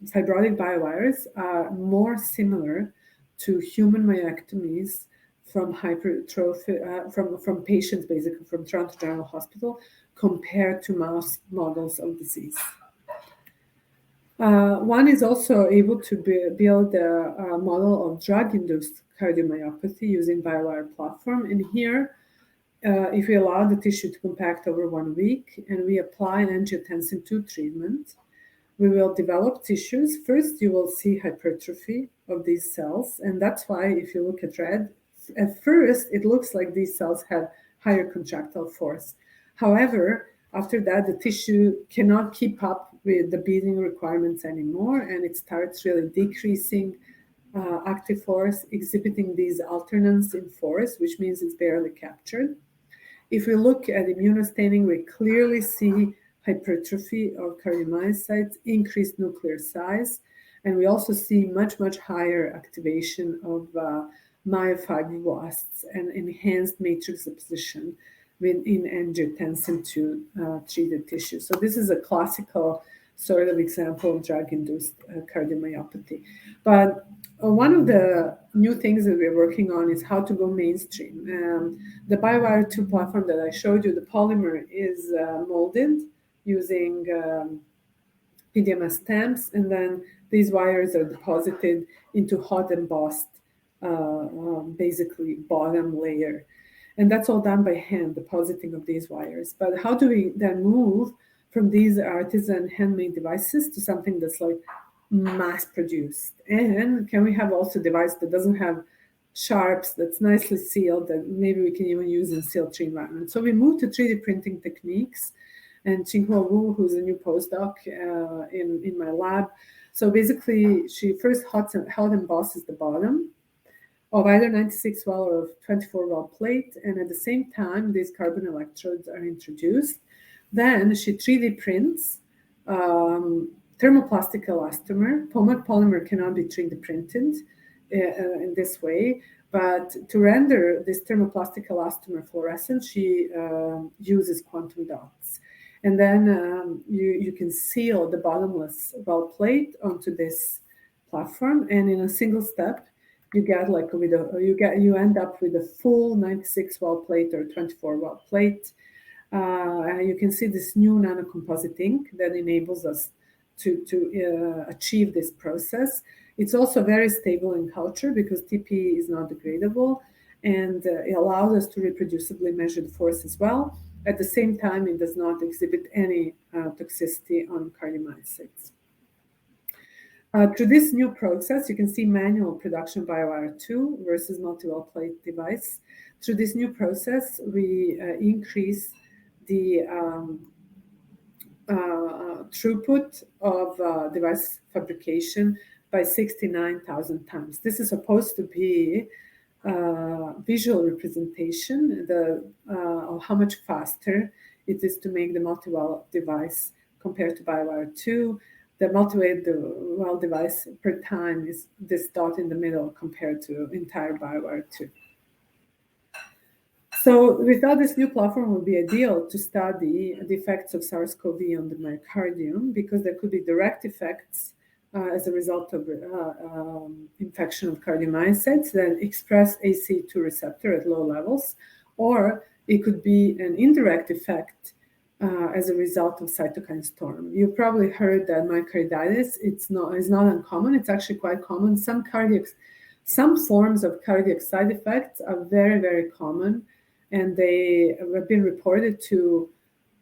biowires are more similar to human myectomies from hypertrophy, from patients, basically from Toronto General Hospital, compared to mouse models of disease. One is also able to build a model of drug-induced cardiomyopathy using BioWire platform. And here, if we allow the tissue to compact over 1 week and we apply an angiotensin II treatment, we will develop tissues. First, you will see hypertrophy of these cells. And that's why if you look at red, at first, it looks like these cells have higher contractile force. However, after that, the tissue cannot keep up with the beating requirements anymore, and it starts really decreasing active force, exhibiting these alternance in force, which means it's barely captured. If we look at immunostaining, we clearly see hypertrophy of cardiomyocytes, increased nuclear size, and we also see much higher activation of myofibroblasts and enhanced matrix deposition in angiotensin II treated tissue. So this is a classical sort of example of drug-induced cardiomyopathy. But one of the new things that we're working on is how to go mainstream. The BioWire 2 platform that I showed you, the polymer is molded using PDMS stamps, and then these wires are deposited into hot embossed, basically bottom layer. And that's all done by hand, depositing of these wires. But how do we then move from these artisan handmade devices to something that's like mass produced? And can we have also a device that doesn't have sharps, that's nicely sealed, that maybe we can even use in sealed-tree environment? So we moved to 3D printing techniques, and Qinghua Wu, who's a new postdoc in my lab. So basically, she first hot embosses the bottom of either 96 well or 24 well plate, and at the same time, these carbon electrodes are introduced. Then she 3D prints thermoplastic elastomer. Polymer cannot be 3D printed in this way, but to render this thermoplastic elastomer fluorescent, she uses quantum dots. And then you can seal the bottomless well plate onto this platform, and in a single step, you end up with a full 96 well plate or 24 well plate. You can see this new nanocomposite ink that enables us to achieve this process. It's also very stable in culture because TP is not degradable, and it allows us to reproducibly measure the force as well. At the same time, it does not exhibit any toxicity on cardiomyocytes. Through this new process, you can see manual production BioWire 2 versus multi-well plate device. Through this new process, we increase the throughput of device fabrication by 69,000 times. This is supposed to be visual representation of how much faster it is to make the multi-well device compared to BioWire 2. The multi-well device per time is this dot in the middle compared to entire BioWire 2. So we thought this new platform would be ideal to study the effects of SARS-CoV on the myocardium because there could be direct effects as a result of infection of cardiomyocytes that express ACE2 receptor at low levels, or it could be an indirect effect as a result of cytokine storm. You probably heard that myocarditis is not uncommon. It's actually quite common. Some forms of cardiac side effects are very, very common, and they have been reported to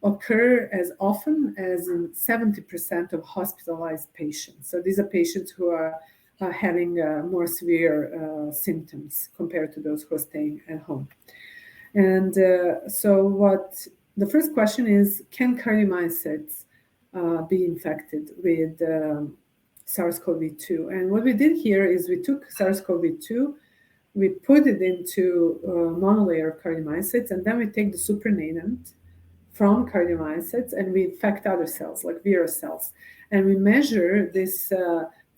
occur as often as in 70% of hospitalized patients. So these are patients who are having more severe symptoms compared to those who are staying at home. And the first question is, can cardiomyocytes be infected with SARS-CoV-2? And what we did here is we took SARS-CoV-2, we put it into monolayer of cardiomyocytes, and then we take the supernatant from cardiomyocytes and we infect other cells like virus cells. And we measure this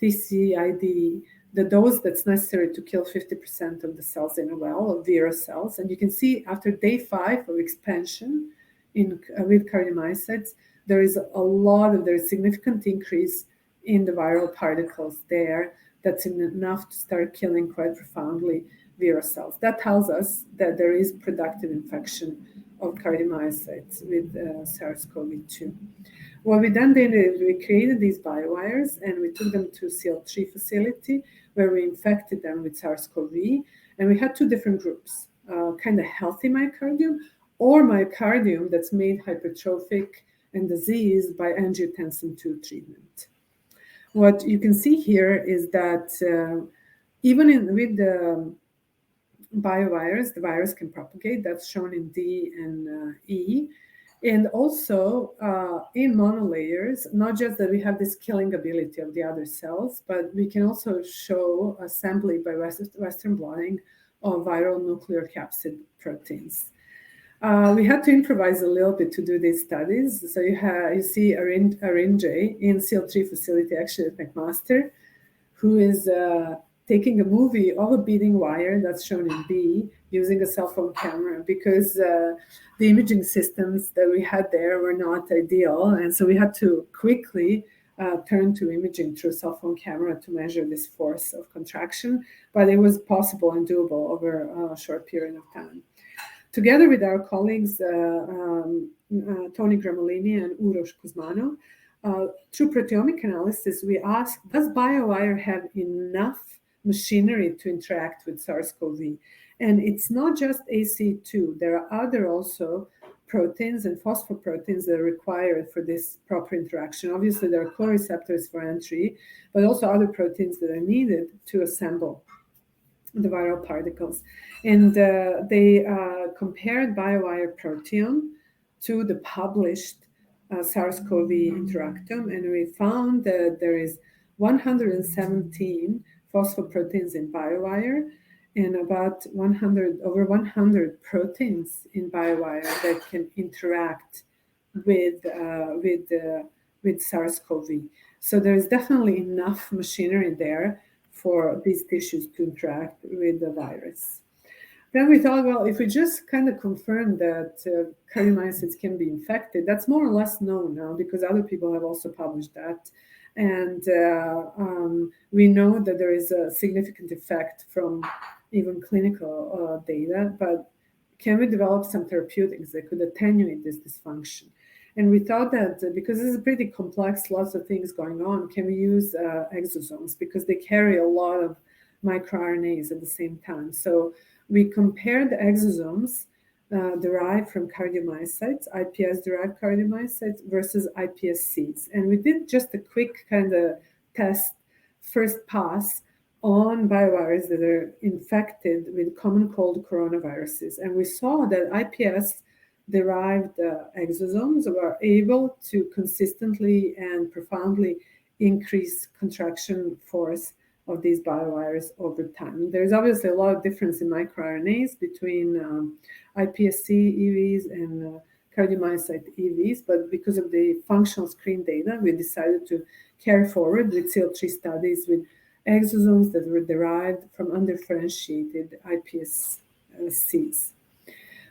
TCID, the dose that's necessary to kill 50% of the cells in a well of virus cells. And you can see after day 5 of expansion with cardiomyocytes, there is significant increase in the viral particles there that's enough to start killing quite profoundly virus cells. That tells us that there is productive infection of cardiomyocytes with SARS-CoV-2. What we then did is we created these biowires and we took them to CL3 facility where we infected them with SARS-CoV, and we had 2 different groups, kind of healthy myocardium or myocardium that's made hypertrophic and diseased by angiotensin II treatment. What you can see here is that even with the biovirus, the virus can propagate. That's shown in D and E. And also in monolayers, not just that we have this killing ability of the other cells, but we can also show assembly by Western blotting of viral nuclear capsid proteins. We had to improvise a little bit to do these studies. So you see Arinjay in CL3 facility, actually at McMaster, who is taking a movie of a beating wire that's shown in B using a cell phone camera because the imaging systems that we had there were not ideal. And so we had to quickly turn to imaging through cell phone camera to measure this force of contraction, but it was possible and doable over a short period of time. Together with our colleagues, Tony Gramolini and Uroš Kuzmanov, through proteomic analysis, we asked, does BioWire have enough machinery to interact with SARS-CoV? And it's not just ACE2. There are other also proteins and phosphoproteins that are required for this proper interaction. Obviously, there are co-receptors for entry, but also other proteins that are needed to assemble the viral particles. And they compared BioWire proteome to the published SARS-CoV interactome, and we found that there is 117 phosphoproteins in BioWire and about over 100 proteins in BioWire that can interact with SARS-CoV. So there's definitely enough machinery there for these tissues to interact with the virus. Then we thought, well, if we just kind of confirm that cardiomyocytes can be infected, that's more or less known now because other people have also published that. And we know that there is a significant effect from even clinical data, but can we develop some therapeutics that could attenuate this dysfunction? And we thought that because this is pretty complex, lots of things going on, can we use exosomes because they carry a lot of microRNAs at the same time. So we compared the exosomes derived from cardiomyocytes, iPS-derived cardiomyocytes versus iPSCs. And we did just a quick kind of test, first pass, on biovirus that are infected with common cold coronaviruses. And we saw that iPS-derived exosomes were able to consistently and profoundly increase contraction force of these biovirus over time. There's obviously a lot of difference in microRNAs between iPSC EVs and cardiomyocyte EVs, but because of the functional screen data, we decided to carry forward with CL3 studies with exosomes that were derived from undifferentiated iPSCs.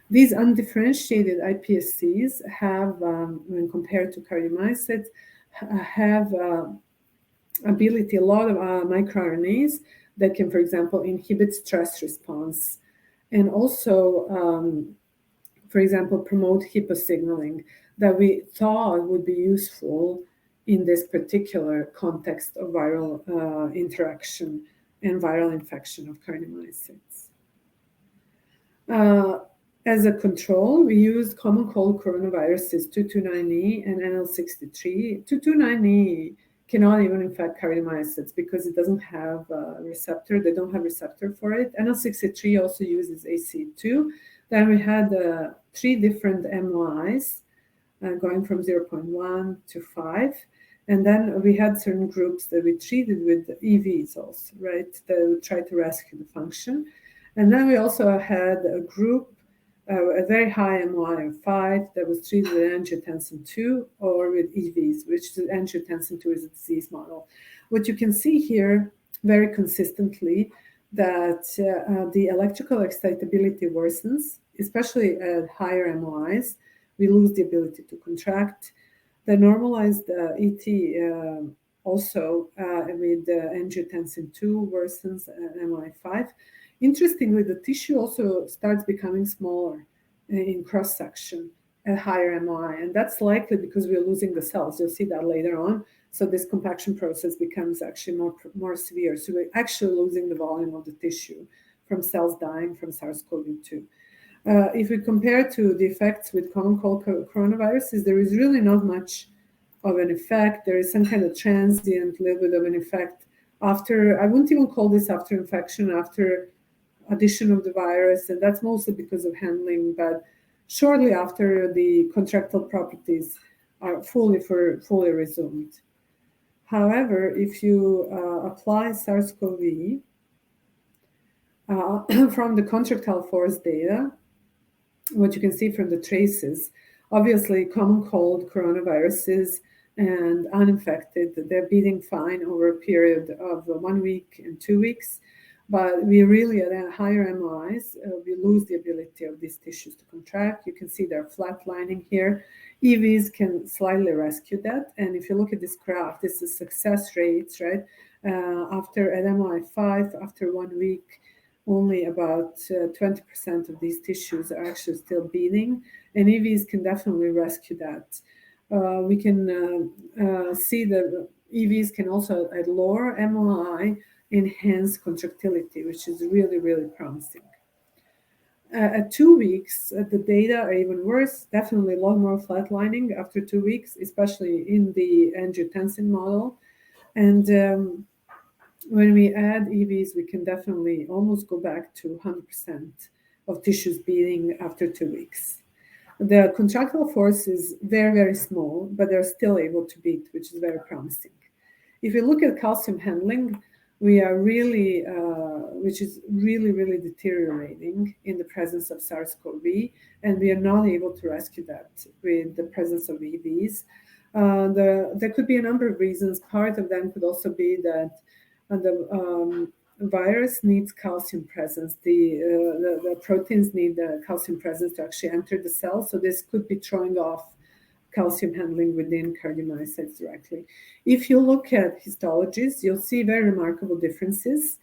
These undifferentiated iPSCs have, when compared to cardiomyocytes, have ability, a lot of microRNAs that can, for example, inhibit stress response, and also, for example, promote HIPAA signaling that we thought would be useful in this particular context of viral interaction and viral infection of cardiomyocytes. As a control, we used common cold coronaviruses 229E and NL63. 229E cannot even infect cardiomyocytes because it doesn't have a receptor. They don't have receptor for it. NL63 also uses AC2. Then we had 3 different MOIs going from 0.1 to 5. And then we had certain groups that we treated with EVs also, right? That would try to rescue the function. And then we also had a group, a very high MOI of 5 that was treated with angiotensin 2 or with EVs, which is angiotensin 2 is a disease model. What you can see here very consistently that the electrical excitability worsens, especially at higher MOIs. We lose the ability to contract. The normalized ET also with angiotensin 2 worsens MOI 5. Interestingly, the tissue also starts becoming smaller in cross-section at higher MOI, and that's likely because we're losing the cells. You'll see that later on. So this compaction process becomes actually more severe. So we're actually losing the volume of the tissue from cells dying from SARS-CoV-2. If we compare to the effects with common cold coronaviruses, there is really not much of an effect. There is some kind of transient little bit of an effect after, I wouldn't even call this after infection, after addition of the virus, and that's mostly because of handling, but shortly after the contractile properties are fully resumed. However, if you apply SARS-CoV from the contractile force data, what you can see from the traces, obviously common cold coronaviruses and uninfected, they're beating fine over a period of 1 week and 2 weeks. But we really, at higher MOIs, we lose the ability of these tissues to contract. You can see they're flatlining here. EVs can slightly rescue that. And if you look at this graph, this is success rates, right? After at MOI 5, after 1 week, only about 20% of these tissues are actually still beating. And EVs can definitely rescue that. We can see that EVs can also, at lower MOI, enhance contractility, which is really, really promising. At 2 weeks, the data are even worse, definitely a lot more flatlining after 2 weeks, especially in the angiotensin model. And when we add EVs, we can definitely almost go back to 100% of tissues beating after 2 weeks. The contractile force is very, very small, but they're still able to beat, which is very promising. If you look at calcium handling, we are really, which is really, really deteriorating in the presence of SARS-CoV, and we are not able to rescue that with the presence of EVs. There could be a number of reasons. Part of them could also be that the virus needs calcium presence. The proteins need the calcium presence to actually enter the cell, so this could be throwing off calcium handling within cardiomyocytes directly. If you look at histologies, you'll see very remarkable differences.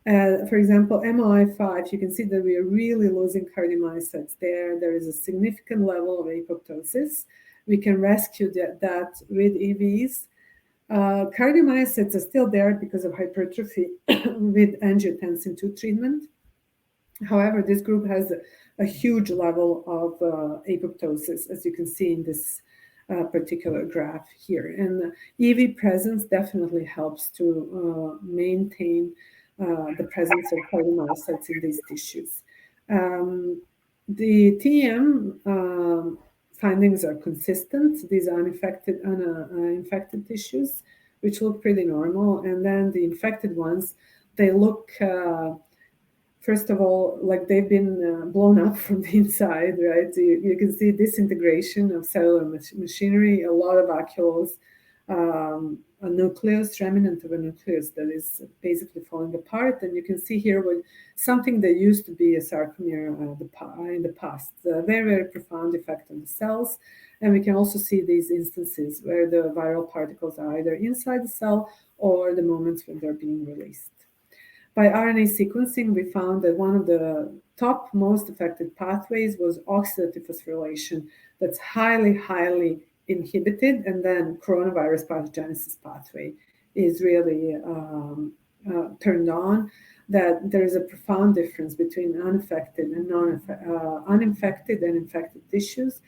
For example, MOI 5, you can see that we are really losing cardiomyocytes there. There is a significant level of apoptosis. We can rescue that with EVs. Cardiomyocytes are still there because of hypertrophy with angiotensin 2 treatment. However, this group has a huge level of apoptosis, as you can see in this particular graph here. And EV presence definitely helps to maintain the presence of cardiomyocytes in these tissues. The TEM findings are consistent. These are infected tissues, which look pretty normal. And then the infected ones, they look first of all, like they've been blown up from the inside, right? You can see disintegration of cellular machinery, a lot of vacuoles, a nucleus, remnant of a nucleus that is basically falling apart. And you can see here with something that used to be a sarcomere in the past. A very, very profound effect on the cells. And we can also see these instances where the viral particles are either inside the cell or the moments when they're being released. By RNA sequencing, we found that one of the top most affected pathways was oxidative phosphorylation that's highly, highly inhibited, and then coronavirus pathogenesis pathway is really turned on, that there is a profound difference between unaffected and uninfected and infected tissues,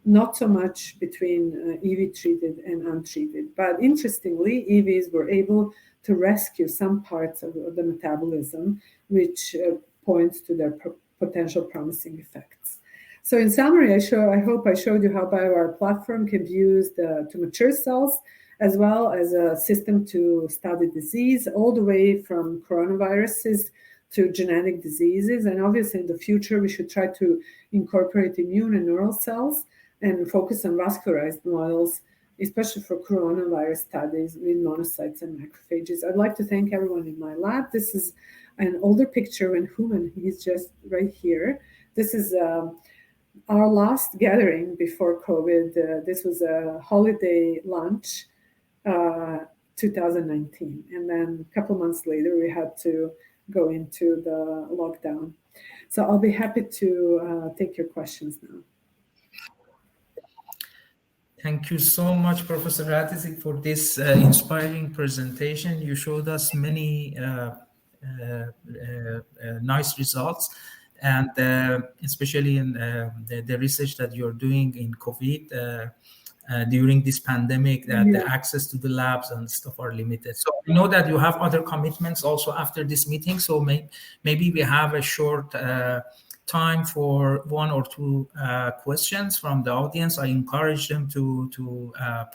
not so much between EV-treated and untreated. But interestingly, EVs were able to rescue some parts of the metabolism, which points to their potential promising effects. So in summary, I hope I showed you how BioWire platform can be used to mature cells, as well as a system to study disease, all the way from coronaviruses to genetic diseases. And obviously in the future, we should try to incorporate immune and neural cells and focus on vascularized models, especially for coronavirus studies with monocytes and macrophages. I'd like to thank everyone in my lab. This is an older picture when Human, he's just right here. This is our last gathering before COVID. This was a holiday lunch, 2019. And then a couple months later, we had to go into the lockdown. So I'll be happy to take your questions now. Thank you so much, Professor Radisic, for this inspiring presentation. You showed us many nice results, and especially in the research that you're doing in COVID during this pandemic, that the access to the labs and stuff are limited. So we know that you have other commitments also after this meeting, so maybe we have a short time for one or two questions from the audience. I encourage them to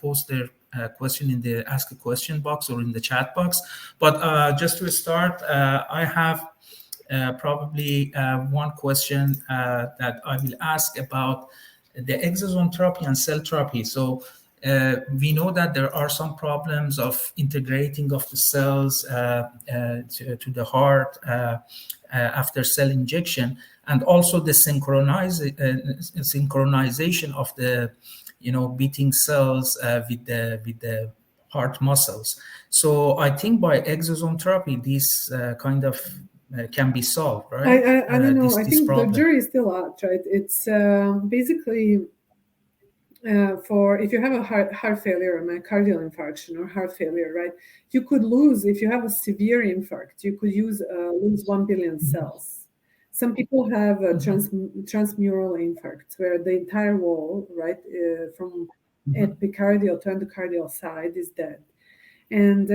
post their question in the Ask a Question box or in the chat box. But just to start, I have probably one question that I will ask about the exosome therapy and cell therapy. So we know that there are some problems of integrating of the cells to the heart after cell injection, and also the synchronization of the beating cells with the heart muscles. So I think by exosome therapy, this kind of can be solved, right? I don't know. I think the jury is still out, right? It's basically for if you have a heart failure or myocardial infarction or heart failure, right? You could lose, if you have a severe infarct, you could lose 1 billion cells. Some people have a transmural infarcts where the entire wall, right, from epicardial to endocardial side is dead. And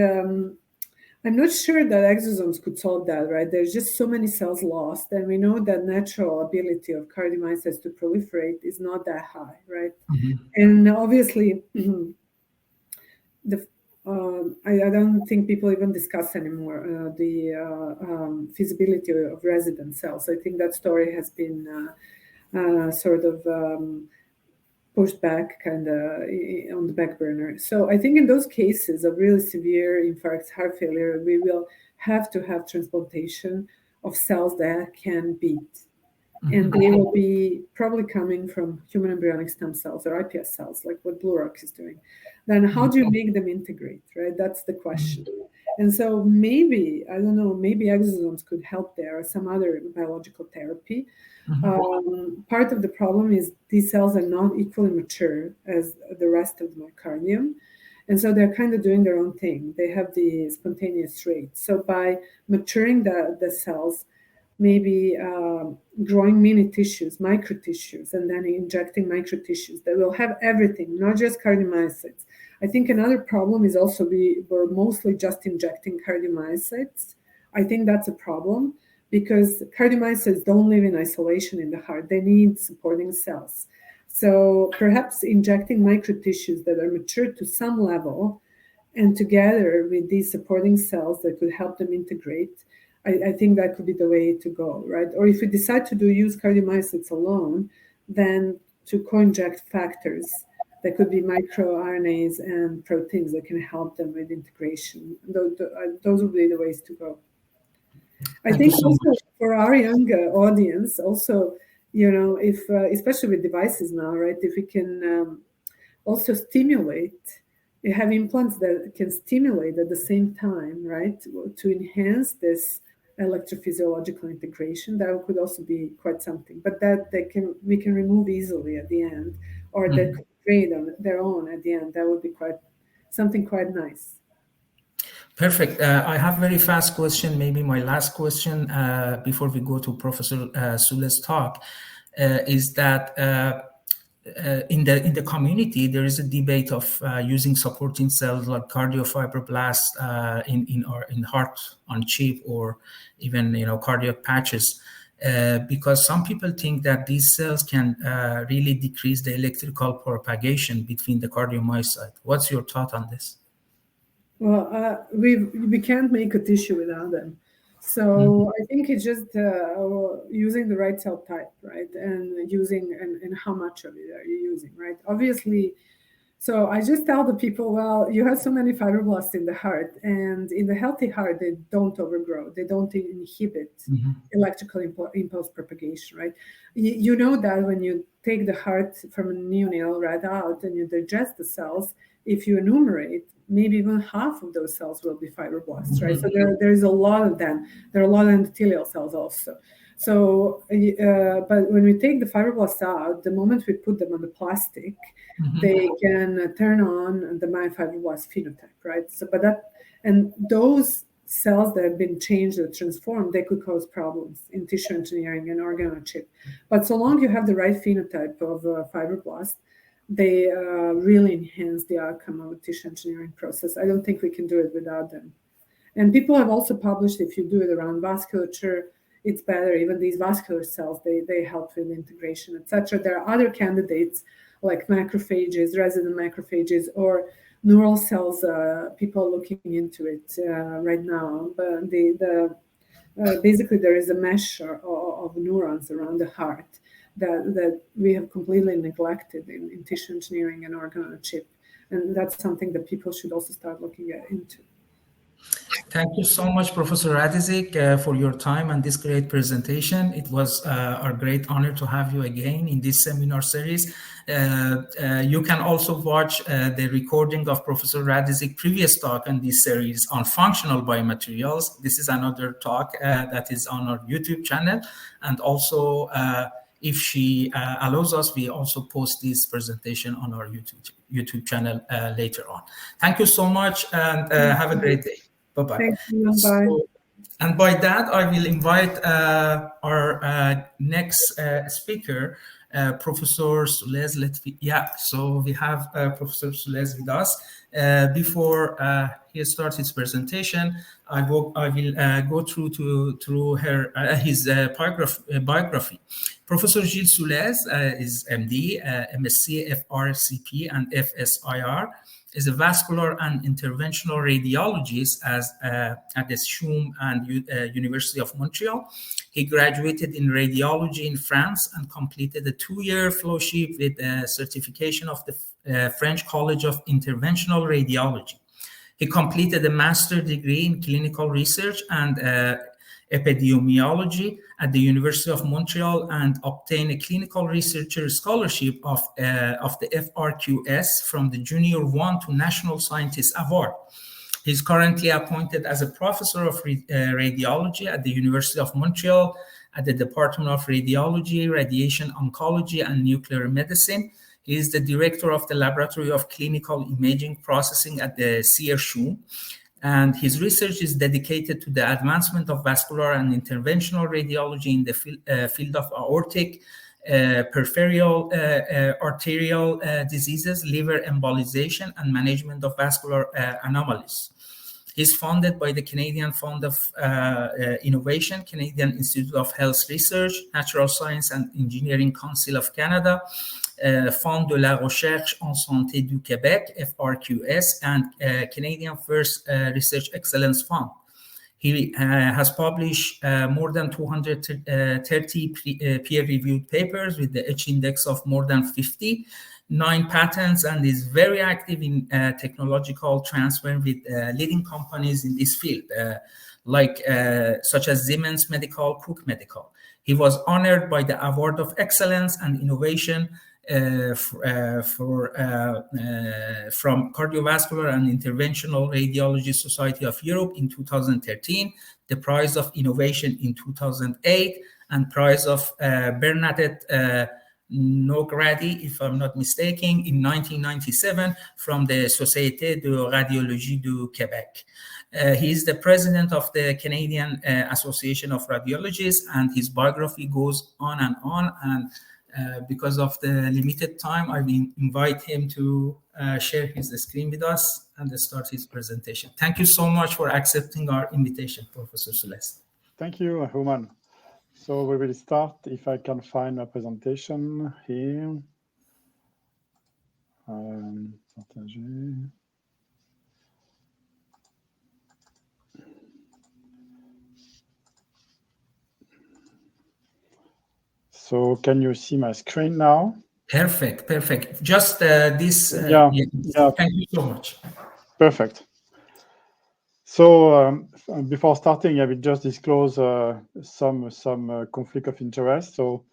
I'm not sure that exosomes could solve that, right? There's just so many cells lost, and we know that natural ability of cardiomyocytes to proliferate is not that high, right? And obviously, I don't think people even discuss anymore the feasibility of resident cells. I think that story has been sort of pushed back kind of on the back burner. So I think in those cases of really severe infarcts, heart failure, we will have to have transplantation of cells that can beat. And they will be probably coming from human embryonic stem cells or iPS cells, like what Blue Rock is doing. Then how do you make them integrate, right? That's the question. And so maybe, I don't know, maybe exosomes could help there or some other biological therapy. Part of the problem is these cells are not equally mature as the rest of the myocardium. And so they're kind of doing their own thing. They have the spontaneous rate. So by maturing the cells, maybe growing mini tissues, micro tissues, and then injecting micro tissues that will have everything, not just cardiomyocytes. I think another problem is also we were mostly just injecting cardiomyocytes. I think that's a problem because cardiomyocytes don't live in isolation in the heart. They need supporting cells. So perhaps injecting micro tissues that are mature to some level and together with these supporting cells that could help them integrate, I think that could be the way to go, right? Or if we decide to use cardiomyocytes alone, then to co-inject factors that could be microRNAs and proteins that can help them with integration. Those would be the ways to go. I think also for our younger audience, also, if especially with devices now, right? If we can also stimulate. You have implants that can stimulate at the same time, right, to enhance this electrophysiological integration. That could also be quite something, but that we can remove easily at the end, or they could create on their own at the end. That would be something quite nice. Perfect. I have very fast question, maybe my last question before we go to Professor Soulez's talk, is that in the community there is a debate of using supporting cells like cardiofibroblasts in heart on chip, or even cardiac patches, because some people think that these cells can really decrease the electrical propagation between the cardiomyocyte. What's your thought on this? Well, we can't make a tissue without them. So I think it's just using the right cell type, right? And and how much of it are you using, right? Obviously, so I just tell the people, well, you have so many fibroblasts in the heart, and in the healthy heart, they don't overgrow. They don't inhibit electrical impulse propagation, right? You know that when you take the heart from a neonatal right out and you digest the cells, if you enumerate, maybe even half of those cells will be fibroblasts, right? So there's a lot of them. There are a lot of endothelial cells also. So, but when we take the fibroblasts out, the moment we put them on the plastic, they can turn on the myofibroblast phenotype, right? So, and those cells that have been changed or transformed, they could cause problems in tissue engineering and organ on chip. But so long you have the right phenotype of fibroblast, they really enhance the outcome of a tissue engineering process. I don't think we can do it without them. And people have also published, if you do it around vasculature, it's better. Even these vascular cells, they help with integration, etc. There are other candidates like macrophages, resident macrophages, or neural cells. People are looking into it right now. But basically, there is a mesh of neurons around the heart that we have completely neglected in tissue engineering and organ on a chip. And that's something that people should also start looking into. Thank you so much, Professor Radisic, for your time and this great presentation. It was a great honor to have you again in this seminar series. You can also watch the recording of Professor Radisic's previous talk in this series on functional biomaterials. This is another talk that is on our YouTube channel. And also, if she allows us, we also post this presentation on our YouTube channel later on. Thank you so much, and have a great day. Bye-bye. Thank you. Bye. So, and by that, I will invite our next speaker, Professor Soulez. So we have Professor Soulez with us. Before he starts his presentation, I will go through his biography. Professor Gilles Soulez is MD, MSc, FRCP, and FSIR. Is a vascular and interventional radiologist at the CHUM and University of Montreal. He graduated in radiology in France and completed a 2-year fellowship with certification of the French College of Interventional Radiology. He completed a master's degree in clinical research and epidemiology at the University of Montreal and obtained a clinical researcher scholarship of the FRQS from the Junior 1 to National Scientist Award. He's currently appointed as a professor of radiology at the University of Montreal at the Department of Radiology, Radiation Oncology, and Nuclear Medicine. He is the director of the Laboratory of Clinical Imaging Processing at the CHUM. And his research is dedicated to the advancement of vascular and interventional radiology in the field of aortic, peripheral arterial diseases, liver embolization, and management of vascular anomalies. He's funded by the Canadian Fund of Innovation, Canadian Institute of Health Research, Natural Science and Engineering Council of Canada, Fonds de la Recherche en Santé du Québec, FRQS, and Canadian First Research Excellence Fund. He has published more than 230 peer-reviewed papers with the H-index of more than 50, 9 patents, and is very active in technological transfer with leading companies in this field, such as Siemens Medical, Cook Medical. He was honored by the Award of Excellence and Innovation from Cardiovascular and Interventional Radiology Society of Europe in 2013, the Prize of Innovation in 2008, and Prize of Bernadette Nogrady, if I'm not mistaken, in 1997 from the Société de Radiologie du Québec. He is the president of the Canadian Association of Radiologists, and his biography goes on. And because of the limited time, I will invite him to share his screen with us and start his presentation. Thank you so much for accepting our invitation, Professor Soulez. Thank you, Human. So we will start, if I can find my presentation here. So can you see my screen now? Perfect. Just this. Yeah. Thank you so much. Perfect. So before starting, I will just disclose some conflict of interest. So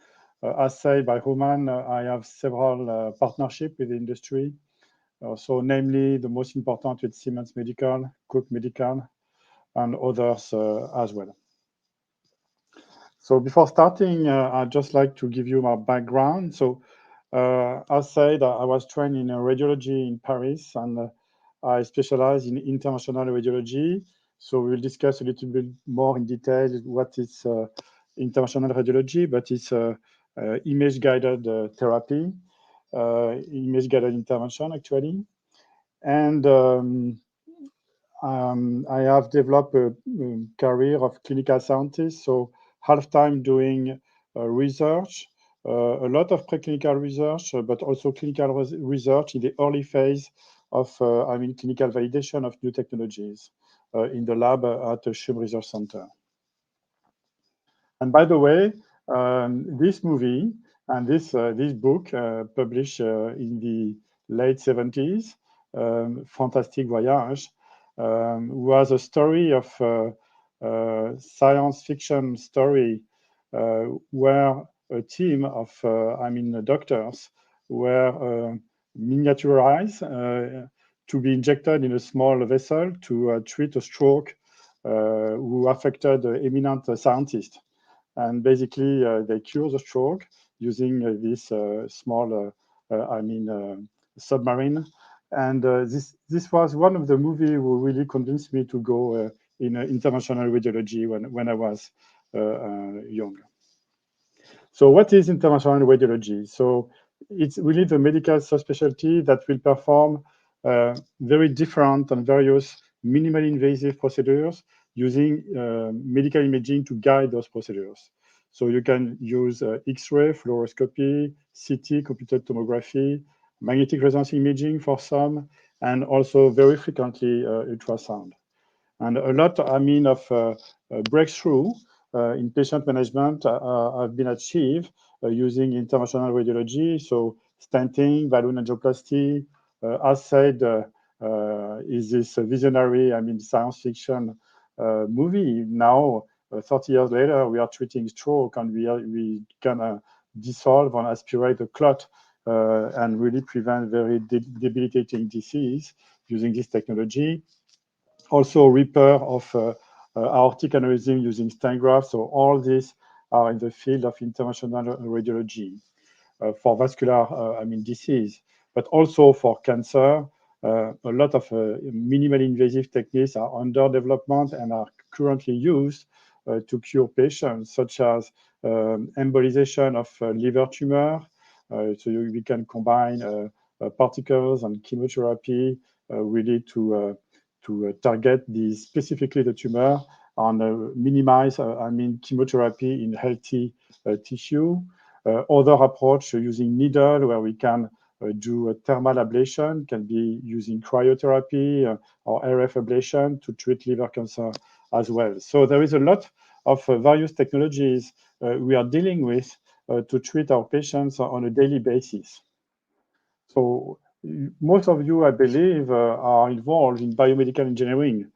as said by Human, I have several partnerships with the industry. So namely, the most important with Siemens Medical, Cook Medical, and others as well. So before starting, I'd just like to give you my background. So as said, I was trained in radiology in Paris, and I specialize in interventional radiology. So we'll discuss a little bit more in detail what is interventional radiology, but it's image-guided therapy, image-guided intervention, actually. And I have developed a career of clinical scientist, so half time doing research, a lot of preclinical research, but also clinical research in the early phase of, clinical validation of new technologies in the lab at the Schum Research Center. And by the way, this movie and this book published in the late 70s, Fantastic Voyage, was a story of science fiction story where a team of doctors were miniaturized to be injected in a small vessel to treat a stroke who affected eminent scientists. And basically, they cure the stroke using this small, submarine. And this was one of the movies who really convinced me to go in interventional radiology when I was young. So what is interventional radiology? So it's really the medical subspecialty that will perform very different and various minimally invasive procedures using medical imaging to guide those procedures. So you can use X-ray, fluoroscopy, CT, computed tomography, magnetic resonance imaging for some, and also very frequently ultrasound. And a lot, of breakthrough in patient management have been achieved using interventional radiology. So stenting, balloon angioplasty, as said, is this visionary, science fiction movie. Now, 30 years later, we are treating stroke, and we can dissolve and aspirate the clot and really prevent very debilitating disease using this technology. Also, repair of aortic aneurysm using stent grafts. So all these are in the field of interventional radiology for vascular, disease, but also for cancer. A lot of minimally invasive techniques are under development and are currently used to cure patients, such as embolization of liver tumor. So we can combine particles and chemotherapy really to target specifically the tumor and minimize, chemotherapy in healthy tissue. Other approach using needle, where we can do a thermal ablation, can be using cryotherapy or RF ablation to treat liver cancer as well. So there is a lot of various technologies we are dealing with to treat our patients on a daily basis. So most of you, I believe, are involved in biomedical engineering.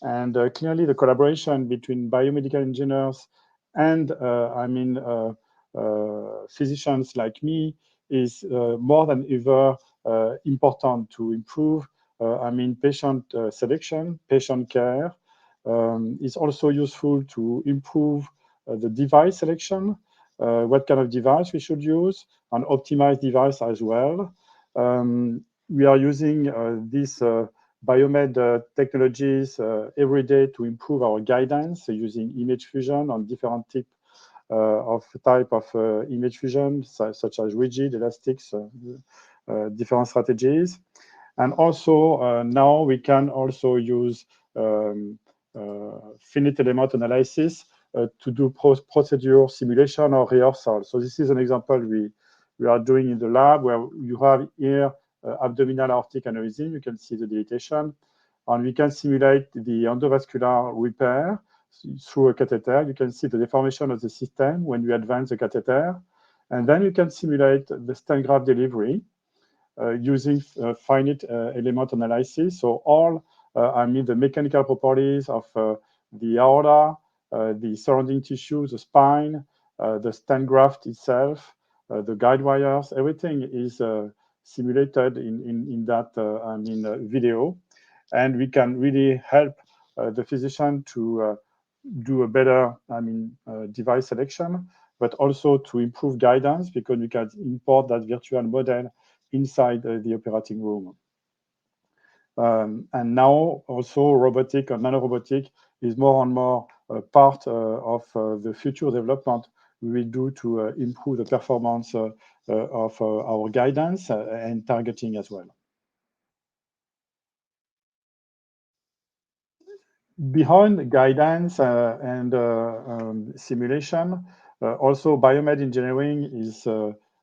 And clearly the collaboration between biomedical engineers and physicians like me is more than ever important to improve patient selection, patient care. It's also useful to improve the device selection, what kind of device we should use, and optimize device as well. We are using these biomed technologies every day to improve our guidance, using image fusion on different type of image fusion, such as rigid, elastics, different strategies. And also now we can also use finite element analysis to do procedure simulation or rehearsal. So this is an example we are doing in the lab, where you have here abdominal aortic aneurysm. You can see the dilatation, and we can simulate the endovascular repair through a catheter. You can see the deformation of the system when you advance the catheter, and then you can simulate the stent graft delivery using finite element analysis. So all the mechanical properties of the aorta, the surrounding tissue, the spine, the stent graft itself, the guide wires, everything is simulated in that video, and we can really help the physician to do a better device selection, but also to improve guidance, because we can import that virtual model inside the operating room. And now also robotic and nanorobotic is more and more part of the future development we will do to improve the performance of our guidance and targeting as well. Behind guidance and simulation, also biomed engineering is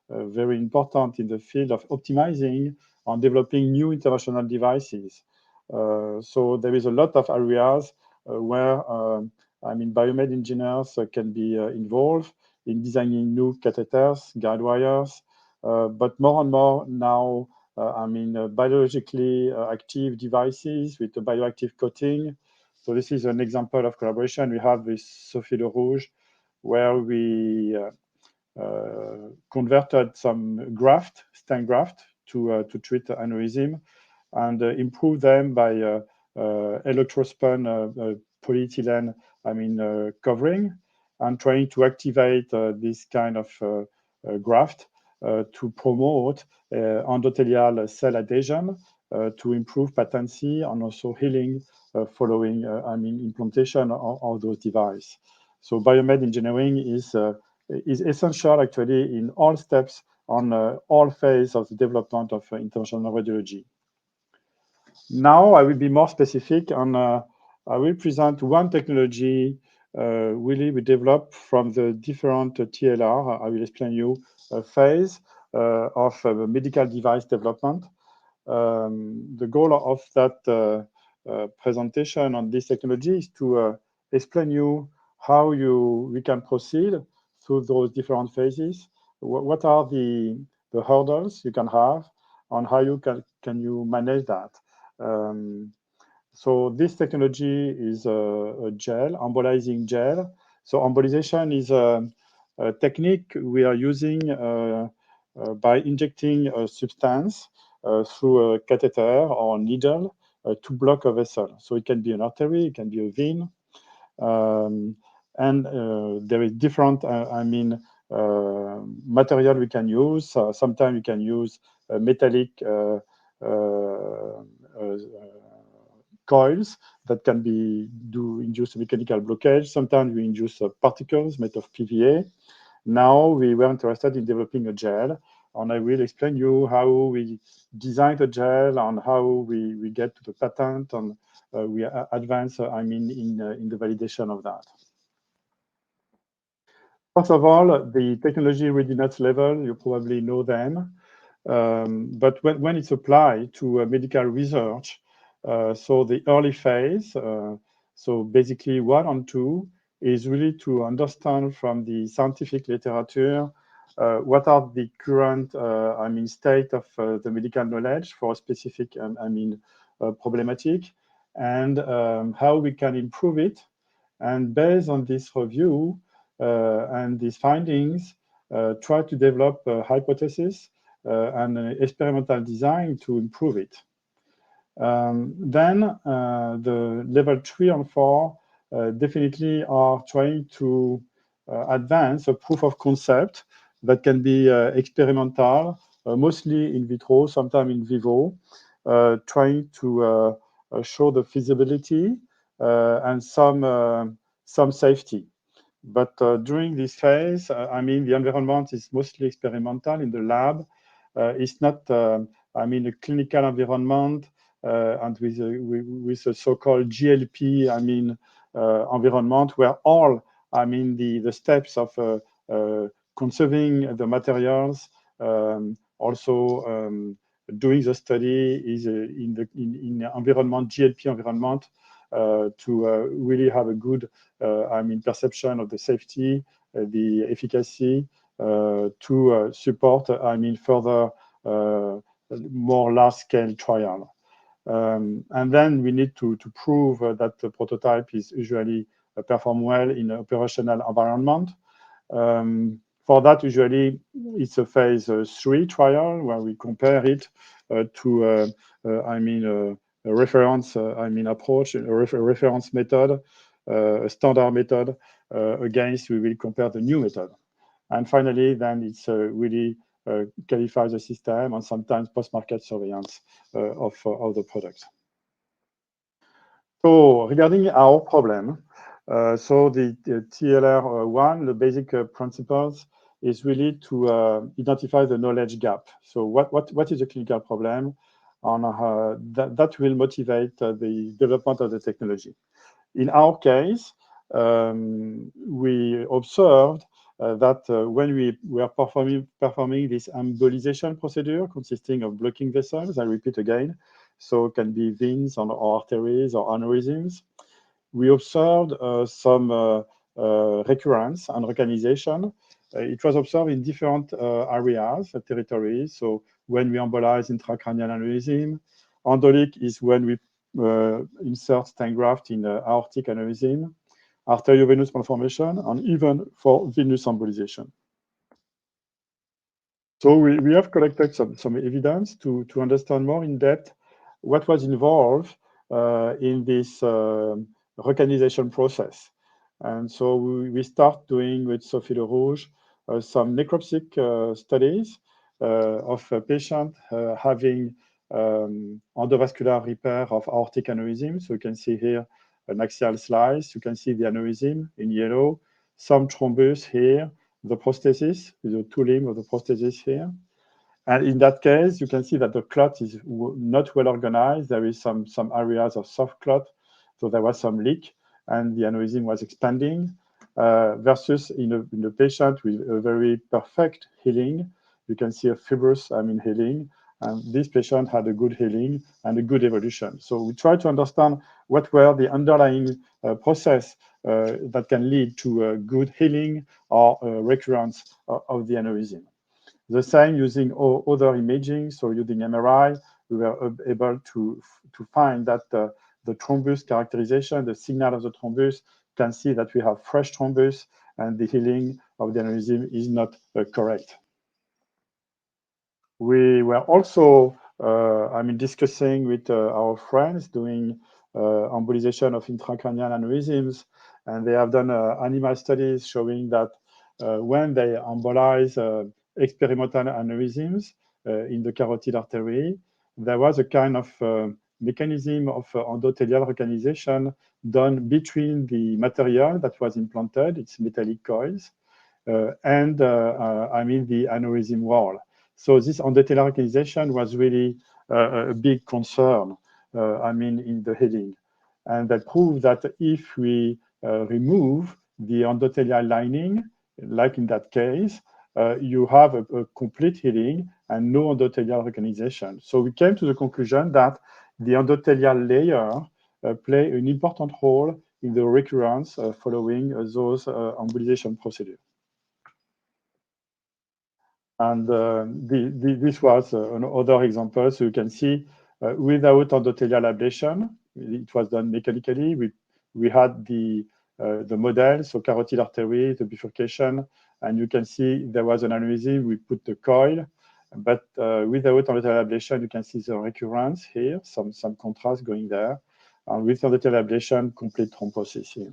very important in the field of optimizing and developing new interventional devices. So there is a lot of areas where biomed engineers can be involved in designing new catheters, guide wires, but more and more now, biologically active devices with a bioactive coating. So this is an example of collaboration we have with Sophie Le Rouge, where we converted some graft, stent graft, to treat aneurysm, and improve them by electrospun polyethylene covering, and trying to activate this kind of graft to promote endothelial cell adhesion, to improve patency and also healing following implantation of those devices. So biomed engineering is essential actually in all steps on all phases of the development of interventional radiology. Now I will be more specific, and I will present one technology really we developed from the different TLR. I will explain you a phase of medical device development. The goal of that presentation on this technology is to explain you how we can proceed through those different phases. What are the hurdles you can have, and how you can you manage that. So this technology is a gel, embolizing gel. So embolization is a technique we are using by injecting a substance through a catheter or needle to block a vessel. So it can be an artery, it can be a vein, and there is different material we can use. Sometimes we can use metallic coils that can induce mechanical blockage. Sometimes we induce particles made of PVA. Now we were interested in developing a gel, and I will explain you how we design the gel and how we get to the patent, and we advance in the validation of that. First of all, the technology readiness level, you probably know them. But when it's applied to medical research, so the early phase, so basically 1 and 2, is really to understand from the scientific literature what are the current state of the medical knowledge for a specific problematic, and how we can improve it. And based on this review and these findings, try to develop a hypothesis and experimental design to improve it. Then the level 3 and 4 definitely are trying to advance a proof of concept that can be experimental, mostly in vitro, sometimes in vivo, trying to show the feasibility and some safety. But during this phase, I mean, the environment is mostly experimental in the lab. It's not, I mean, a clinical environment and with a so-called GLP, I mean, environment where all, I mean, the steps of conserving the materials, also doing the study is in the environment, GLP environment, to really have a good, I mean, perception of the safety, the efficacy, to support, I mean, further more large-scale trial. And then we need to prove that the prototype is usually perform well in an operational environment. For that, usually it's a phase 3 trial where we compare it to, I mean, a reference, I mean, approach, a reference method, a standard method against we will compare the new method. And finally, then it's really qualify the system and sometimes post-market surveillance of the product. So regarding our problem, so the TLR1, the basic principles is really to identify the knowledge gap. So what is a clinical problem? And that will motivate the development of the technology. In our case, we observed that when we were performing this embolization procedure consisting of blocking vessels, I repeat again, so it can be veins or arteries or aneurysms, we observed some recurrence and recognition. It was observed in different areas, territories. So when we embolize intracranial aneurysm, embolic is when we insert stent graft in aortic aneurysm, arteriovenous malformation, and even for venous embolization. So we have collected some evidence to understand more in depth what was involved in this recognition process. And so we start doing with Sophie Le Rouge some necropsic studies of a patient having endovascular repair of aortic aneurysm. So you can see here an axial slice. You can see the aneurysm in yellow, some thrombus here, the prosthesis, the two limb of the prosthesis here. And in that case, you can see that the clot is not well organized. There is some areas of soft clot. So there was some leak and the aneurysm was expanding versus in a patient with a very perfect healing. You can see a fibrous, I mean, healing. And this patient had a good healing and a good evolution. So we try to understand what were the underlying process that can lead to a good healing or recurrence of the aneurysm. The same using other imaging, so using MRI, we were able to find that the thrombus characterization, the signal of the thrombus, can see that we have fresh thrombus and the healing of the aneurysm is not correct. We were also, I mean, discussing with our friends doing embolization of intracranial aneurysms, and they have done animal studies showing that when they embolize experimental aneurysms in the carotid artery, there was a kind of mechanism of endothelial recognition done between the material that was implanted, its metallic coils, and I mean the aneurysm wall. So this endothelial recognition was really a big concern, I mean, in the healing. And that proved that if we remove the endothelial lining, like in that case, you have a complete healing and no endothelial recognition. So we came to the conclusion that the endothelial layer play an important role in the recurrence following those embolization procedures. And this was another example. So you can see without endothelial ablation, it was done mechanically. We had the model, so carotid artery, the bifurcation, and you can see there was an aneurysm. We put the coil, But without endothelial ablation, you can see the recurrence here, some contrast going there. And with endothelial ablation, complete thrombosis here.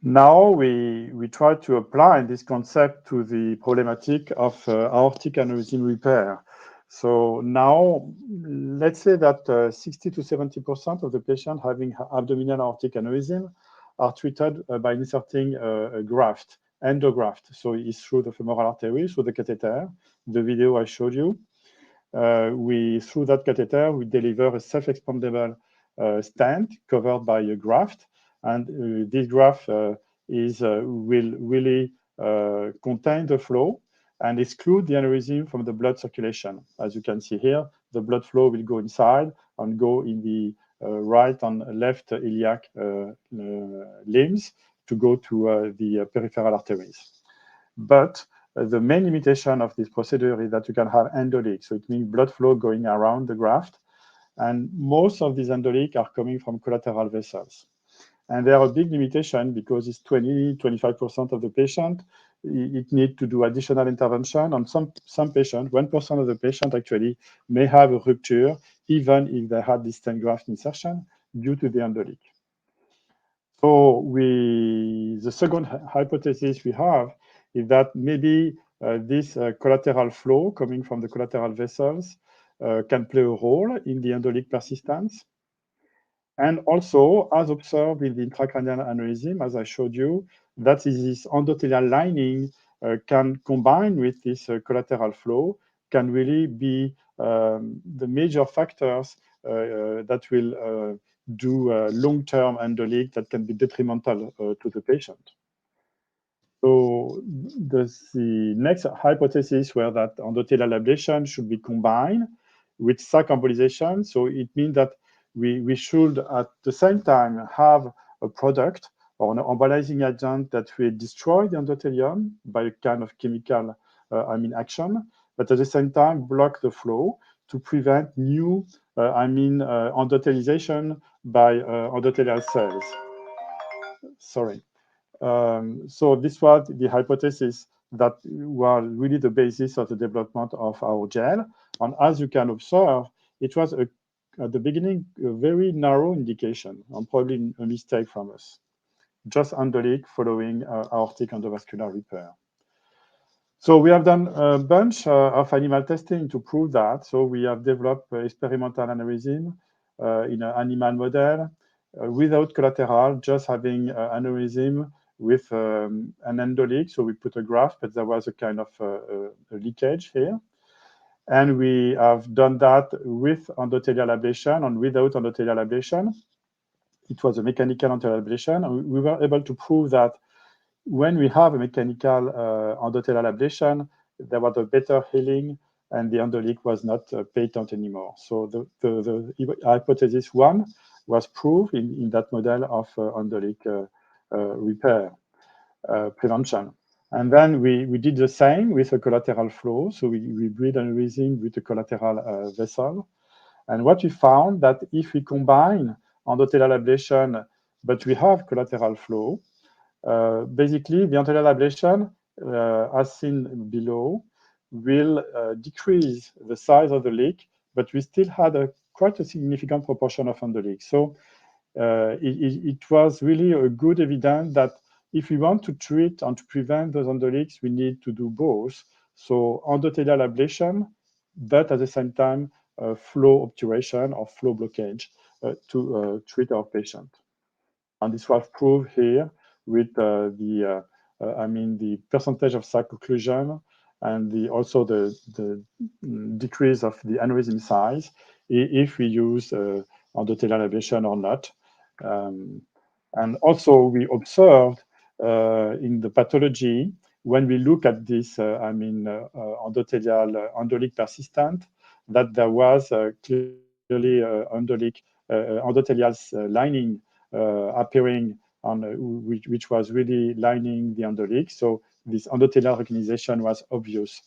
Now we try to apply this concept to the problematic of aortic aneurysm repair. So now, let's say that 60 to 70% of the patients having abdominal aortic aneurysm are treated by inserting a graft, endograft. So it's through the femoral artery, through the catheter, the video I showed you. Through that catheter, we deliver a self-expandable stent covered by a graft. And this graft will really contain the flow and exclude the aneurysm from the blood circulation. As you can see here, the blood flow will go inside and go in the right and left iliac limbs to go to the peripheral arteries. But the main limitation of this procedure is that you can have endoleak. So it means blood flow going around the graft. And most of these endoleak are coming from collateral vessels. And they are a big limitation because it's 20-25% of the patient. It needs to do additional intervention. On some patients, 1% of the patient actually may have a rupture, even if they had this stent graft insertion due to the endoleak. So the second hypothesis we have is that maybe this collateral flow coming from the collateral vessels can play a role in the endoleak persistence. And also, as observed in the intracranial aneurysm, as I showed you, that is this endothelial lining can combine with this collateral flow, can really be the major factors that will do long-term endoleak that can be detrimental to the patient. So the next hypothesis were that endothelial ablation should be combined with sac embolization. So it means that we should at the same time have a product or an embolizing agent that will destroy the endothelium by a kind of chemical action, but at the same time block the flow to prevent new endothelization by endothelial cells. Sorry. So this was the hypothesis that was really the basis of the development of our gel. And as you can observe, it was at the beginning a very narrow indication, and probably a mistake from us. Just endoleak following aortic endovascular repair. So we have done a bunch of animal testing to prove that. So we have developed experimental aneurysm in an animal model without collateral, just having aneurysm with an endoleak. So we put a graft, but there was a kind of a leakage here. And we have done that with endothelial ablation and without endothelial ablation. It was a mechanical endothelial ablation. And we were able to prove that when we have a mechanical endothelial ablation, there was a better healing and the endoleak was not patent anymore. So the hypothesis one was proved in that model of endoleak repair prevention. And then we did the same with a collateral flow. So we breed aneurysm with a collateral vessel. And what we found that if we combine endothelial ablation, but we have collateral flow, basically the endothelial ablation, as seen below, will decrease the size of the leak, but we still had quite a significant proportion of endoleak. So it was really a good evidence that if we want to treat and to prevent those endoleaks, we need to do both. So endothelial ablation, but at the same time, flow obturation or flow blockage to treat our patient. And this was proved here with the percentage of sac occlusion and also the decrease of the aneurysm size if we use endothelial ablation or not. And also we observed in the pathology, when we look at this endoleak persistent, that there was clearly endothelial lining appearing on which was really lining the endoleak. So this endothelial recognition was obvious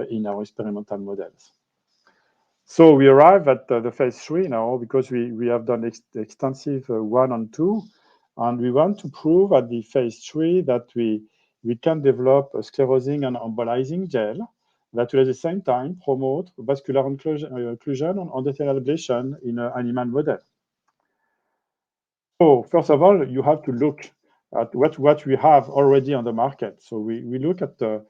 in our experimental models. So we arrive at the phase 3 now because we have done extensive 1 and 2, and we want to prove at the phase 3 that we can develop a sclerosing and embolizing gel that will at the same time promote vascular occlusion and endothelial ablation in an animal model. So first of all, you have to look at what we have already on the market. So we look at the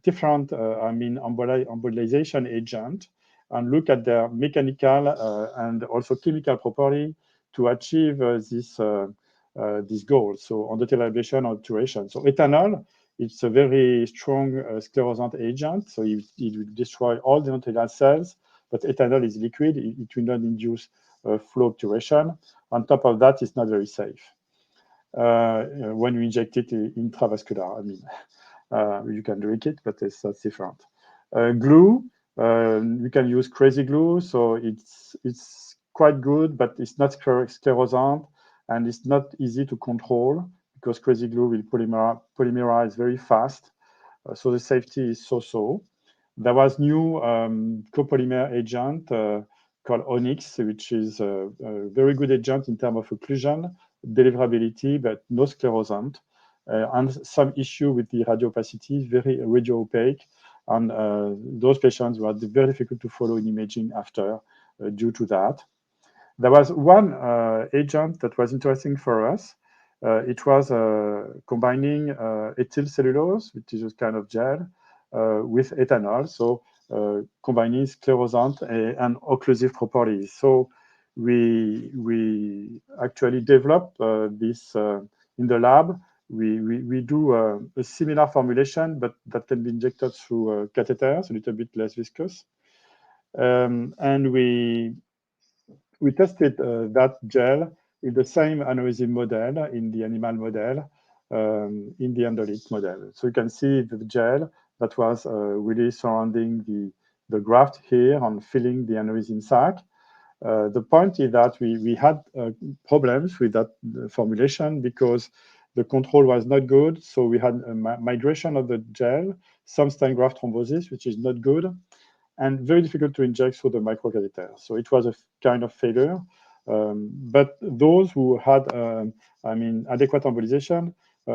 different, embolization agent and look at their mechanical and also chemical property to achieve this goal. So endothelial ablation or obturation. So ethanol, it's a very strong sclerosant agent. So it will destroy all the endothelial cells, but ethanol is liquid. It will not induce flow obturation. On top of that, it's not very safe when you inject it intravascular. You can drink it, but that's different. Glue, we can use crazy glue, so it's quite good, but it's not sclerosant, and it's not easy to control because crazy glue will polymerize very fast. So the safety is so-so. There was new copolymer agent called Onyx, which is a very good agent in terms of occlusion, deliverability, but no sclerosant, and some issue with the radiopacity, very radio opaque, and those patients were very difficult to follow in imaging after due to that. There was one agent that was interesting for us. It was combining ethyl cellulose, which is a kind of gel, with ethanol, so combining sclerosant and occlusive properties. So we actually developed this in the lab. We do a similar formulation, but that can be injected through catheters, a little bit less viscous. And we tested that gel in the same aneurysm model, in the animal model, in the endolytic model. So you can see the gel that was really surrounding the graft here and filling the aneurysm sac. The point is that we had problems with that formulation because the control was not good. So we had a migration of the gel, some stent graft thrombosis, which is not good, and very difficult to inject through the microcatheter. So it was a kind of failure. But those who had, adequate embolization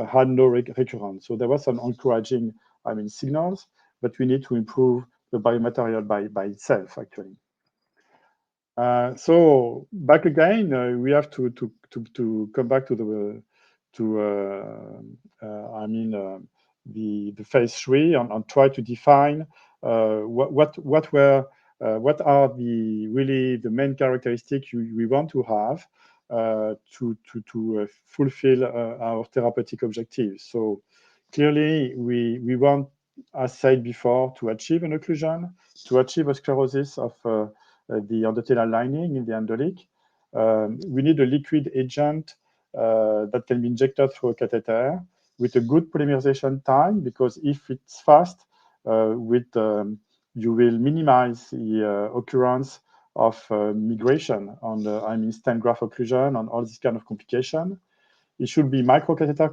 had no recurrence. So there was some encouraging, signals, but we need to improve the biomaterial by itself, actually. So back again, we have to come back to the phase 3 and try to define what are the main characteristics we want to have to fulfill our therapeutic objectives. So clearly, we want, as said before, to achieve an occlusion, to achieve a sclerosis of the endothelial lining in the endolytic. We need a liquid agent that can be injected through a catheter with a good polymerization time, because if it's fast, you will minimize the occurrence of migration on the stent graft occlusion and all this kind of complication. It should be microcatheter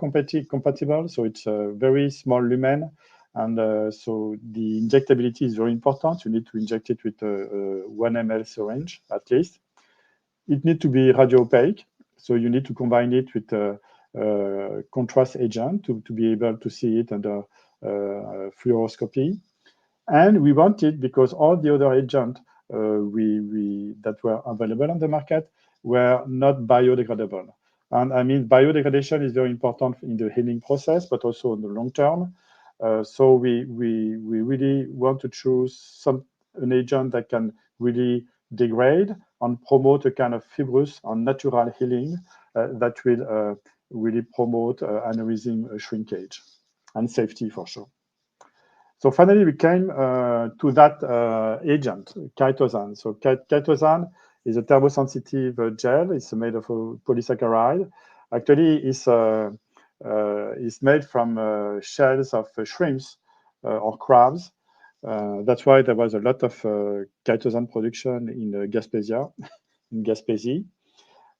compatible, so it's a very small lumen, and so the injectability is very important. You need to inject it with a 1 ml syringe at least. It needs to be radio opaque, so you need to combine it with a contrast agent to be able to see it under fluoroscopy. And we want it because all the other agents that were available on the market were not biodegradable. And biodegradation is very important in the healing process, but also in the long term. So we really want to choose an agent that can really degrade and promote a kind of fibrous and natural healing that will really promote aneurysm shrinkage and safety for sure. So finally, we came to that agent, Ketosan. So Ketosan is a thermosensitive gel. It's made of a polysaccharide. Actually, it's made from shells of shrimps or crabs. That's why there was a lot of Ketosan production in Gaspesia, in Gaspésie.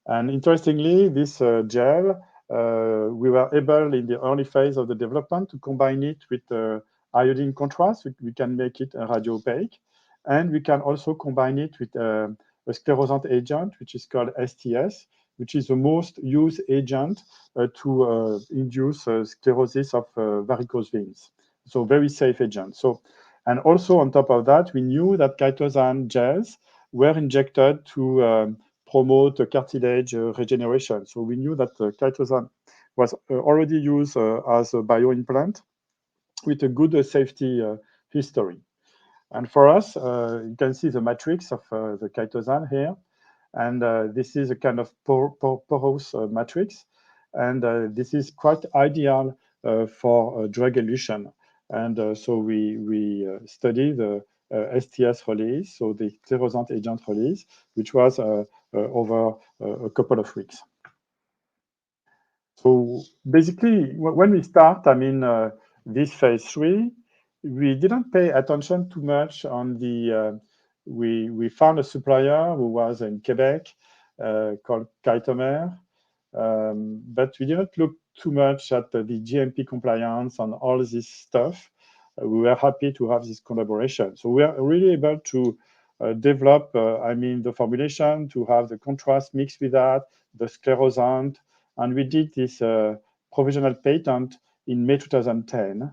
And interestingly, this gel, we were able in the early phase of the development to combine it with iodine contrast. We can make it radio opaque, and we can also combine it with a sclerosant agent, which is called STS, which is the most used agent to induce sclerosis of varicose veins. So very safe agent. So, and also on top of that, we knew that Ketosan gels were injected to promote cartilage regeneration. So we knew that Ketosan was already used as a bioimplant with a good safety history. And for us, you can see the matrix of the Ketosan here. And this is a kind of porous matrix. And this is quite ideal for drug elution. And so we study the STS release, so the sclerosant agent release, which was over a couple of weeks. So basically, when we start, this phase 3, we didn't pay attention too much on the, we found a supplier who was in Quebec called Kytomer, but we didn't look too much at the GMP compliance and all this stuff. We were happy to have this collaboration. So we are really able to develop, the formulation, to have the contrast mixed with that, the sclerosant, and we did this provisional patent in May 2010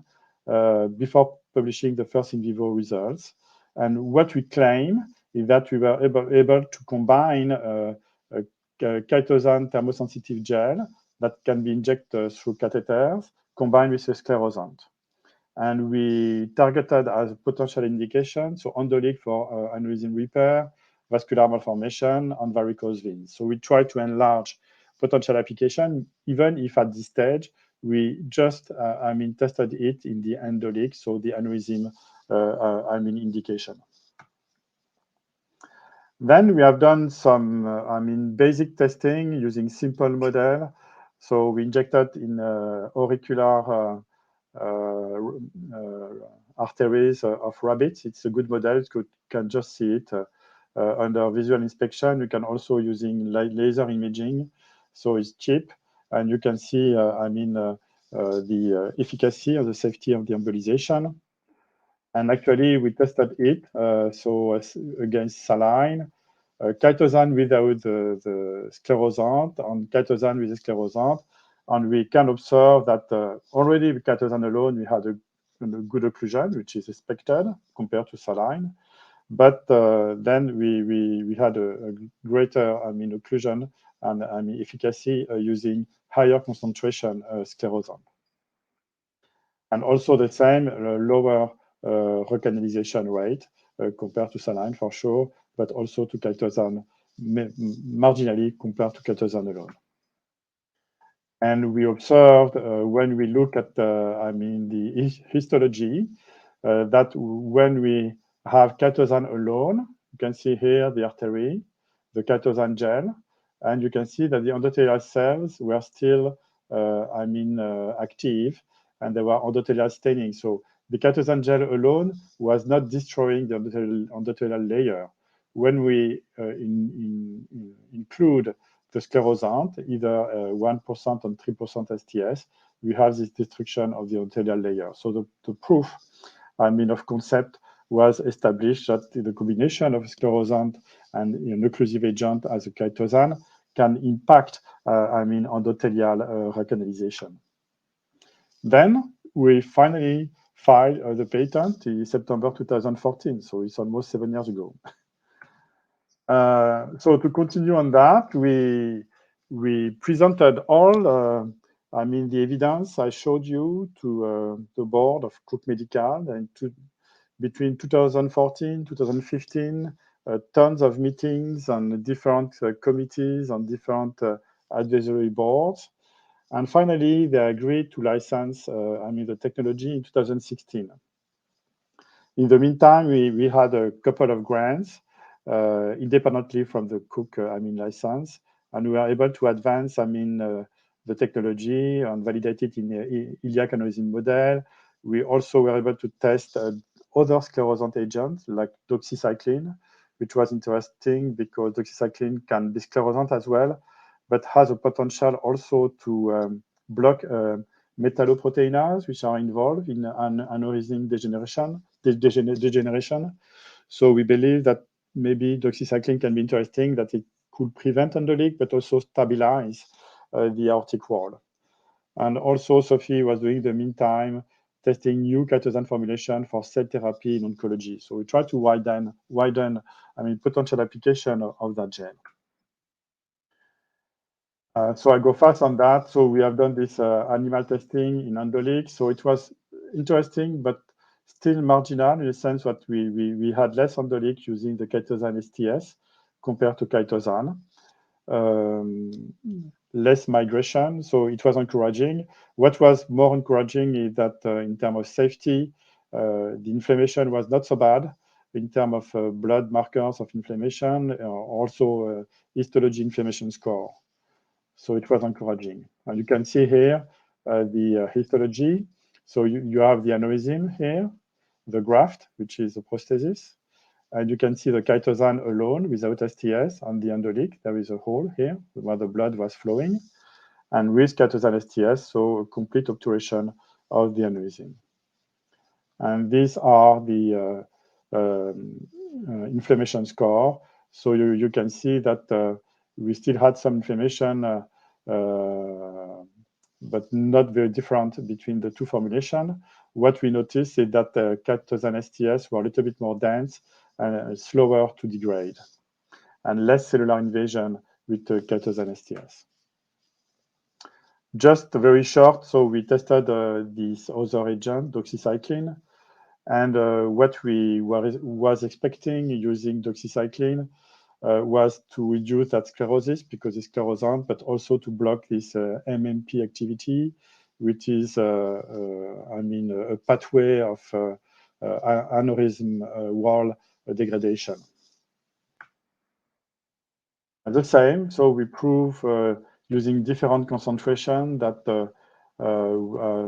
before publishing the first in vivo results. And what we claim is that we were able to combine a Ketosan thermosensitive gel that can be injected through catheters combined with a sclerosant. And we targeted as a potential indication, so endolytic for aneurysm repair, vascular malformation, and varicose veins. So we try to enlarge potential application, even if at this stage we just, tested it in the endolytic, so the aneurysm, indication. Then we have done some, basic testing using simple model. So we injected in auricular arteries of rabbits. It's a good model. You can just see it under visual inspection. You can also using laser imaging. So it's cheap, and you can see, the efficacy or the safety of the embolization. And actually, we tested it against saline, Ketosan without the sclerosant, and Ketosan with the sclerosant. And we can observe that already with Ketosan alone, we had a good occlusion, which is expected compared to saline. But then we had a greater occlusion and efficacy using higher concentration sclerosant. And also the same lower recanalization rate compared to saline for sure, but also to Ketosan marginally compared to Ketosan alone. And we observed when we look at the histology that when we have Ketosan alone, you can see here the artery, the Ketosan gel, and you can see that the endothelial cells were still active, and there were endothelial staining. So the Ketosan gel alone was not destroying the endothelial layer. When we include the sclerosant, either 1% and 3% STS, we have this destruction of the endothelial layer. So the proof, of concept was established that the combination of sclerosant and an occlusive agent as a Ketosan can impact, endothelial recanalization. Then we finally filed the patent in September 2014, so it's almost 7 years ago. So to continue on that, we presented all, the evidence I showed you to the board of Cook Medical, and between 2014, 2015, tons of meetings on different committees and different advisory boards. And finally, they agreed to license, the technology in 2016. In the meantime, we had a couple of grants independently from the Cook, license, and we were able to advance, the technology and validate it in the iliac aneurysm model. We also were able to test other sclerosant agents like doxycycline, which was interesting because doxycycline can be sclerosant as well, but has a potential also to block metalloproteinase, which are involved in aneurysm degeneration. So we believe that maybe doxycycline can be interesting, that it could prevent endoleak, but also stabilize the aortic wall. And also, Sophie was doing the meantime testing new Ketosan formulation for cell therapy in oncology. So we try to widen potential application of that gel. So I go fast on that. So we have done this animal testing in endoleak. So it was interesting, but still marginal in the sense that we had less endoleak using the Ketosan STS compared to Ketosan. Less migration, so it was encouraging. What was more encouraging is that in terms of safety, the inflammation was not so bad in terms of blood markers of inflammation, also histology inflammation score. So it was encouraging. And you can see here the histology. So you have the aneurysm here, the graft, which is the prosthesis. And you can see the Ketosan alone without STS on the endoleak. There is a hole here where the blood was flowing. And with Ketosan STS, so a complete obturation of the aneurysm. And these are the inflammation score. So you can see that we still had some inflammation, but not very different between the two formulations. What we noticed is that the Ketosan STS were a little bit more dense and slower to degrade, and less cellular invasion with the Ketosan STS. Just very short, so we tested this other agent, doxycycline, and what we was expecting using doxycycline was to reduce that sclerosis because it's sclerosant, but also to block this MMP activity, which is, a pathway of aneurysm wall degradation. And the same, so we prove using different concentration that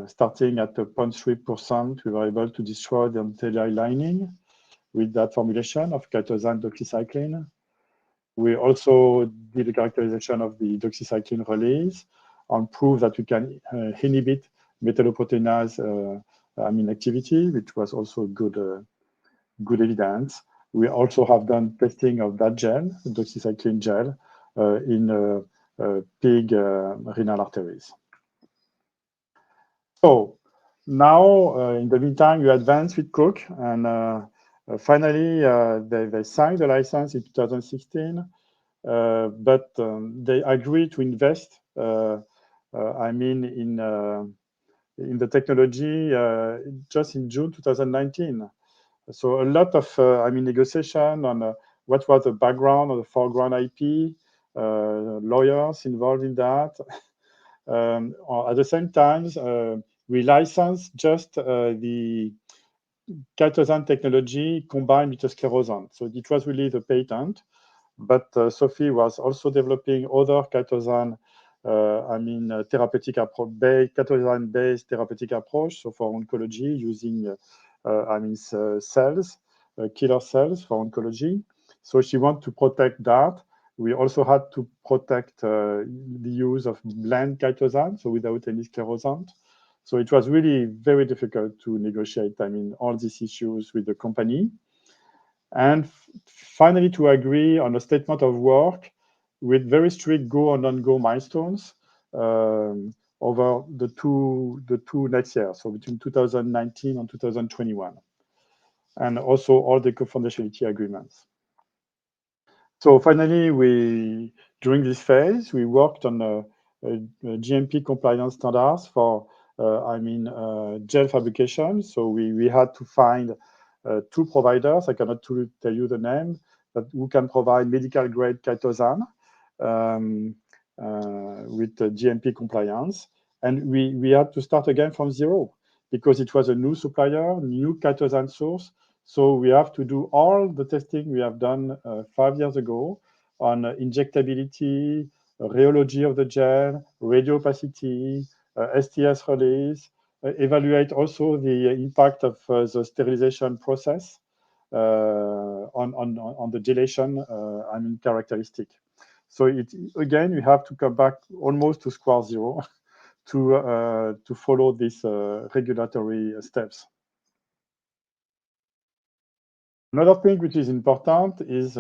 starting at 0.3%, we were able to destroy the endothelial lining with that formulation of Ketosan doxycycline. We also did a characterization of the doxycycline release and prove that we can inhibit metalloproteinase activity, which was also good evidence. We also have done testing of that gel, the doxycycline gel, in pig renal arteries. So now, in the meantime, we advanced with Cook, and finally, they signed the license in 2016, but they agreed to invest, in the technology just in June 2019. So a lot of negotiation on what was the background or the foreground IP, lawyers involved in that. At the same time, we licensed just the Ketosan technology combined with the sclerosant. So it was really the patent, but Sophie was also developing other Ketosan Ketosan-based therapeutic approach. So for oncology, using cells, killer cells for oncology. So she wanted to protect that. We also had to protect the use of blend Ketosan, so without any sclerosant. So it was really very difficult to negotiate, all these issues with the company. And finally, to agree on a statement of work with very strict go and non-go milestones over the two next years, so between 2019 and 2021, and also all the confidentiality agreements. So finally, during this phase, we worked on a Gmp Compliance Standards for gel fabrication. So we had to find two providers. I cannot tell you the name, but who can provide medical grade Ketosan with GMP compliance. And we had to start again from zero because it was a new supplier, new Ketosan source. So we have to do all the testing we have done 5 years ago on injectability, rheology of the gel, radiopacity, STS release, evaluate also the impact of the sterilization process on the gelation characteristic. So again, we have to come back almost to square zero to follow these regulatory steps. Another thing which is important is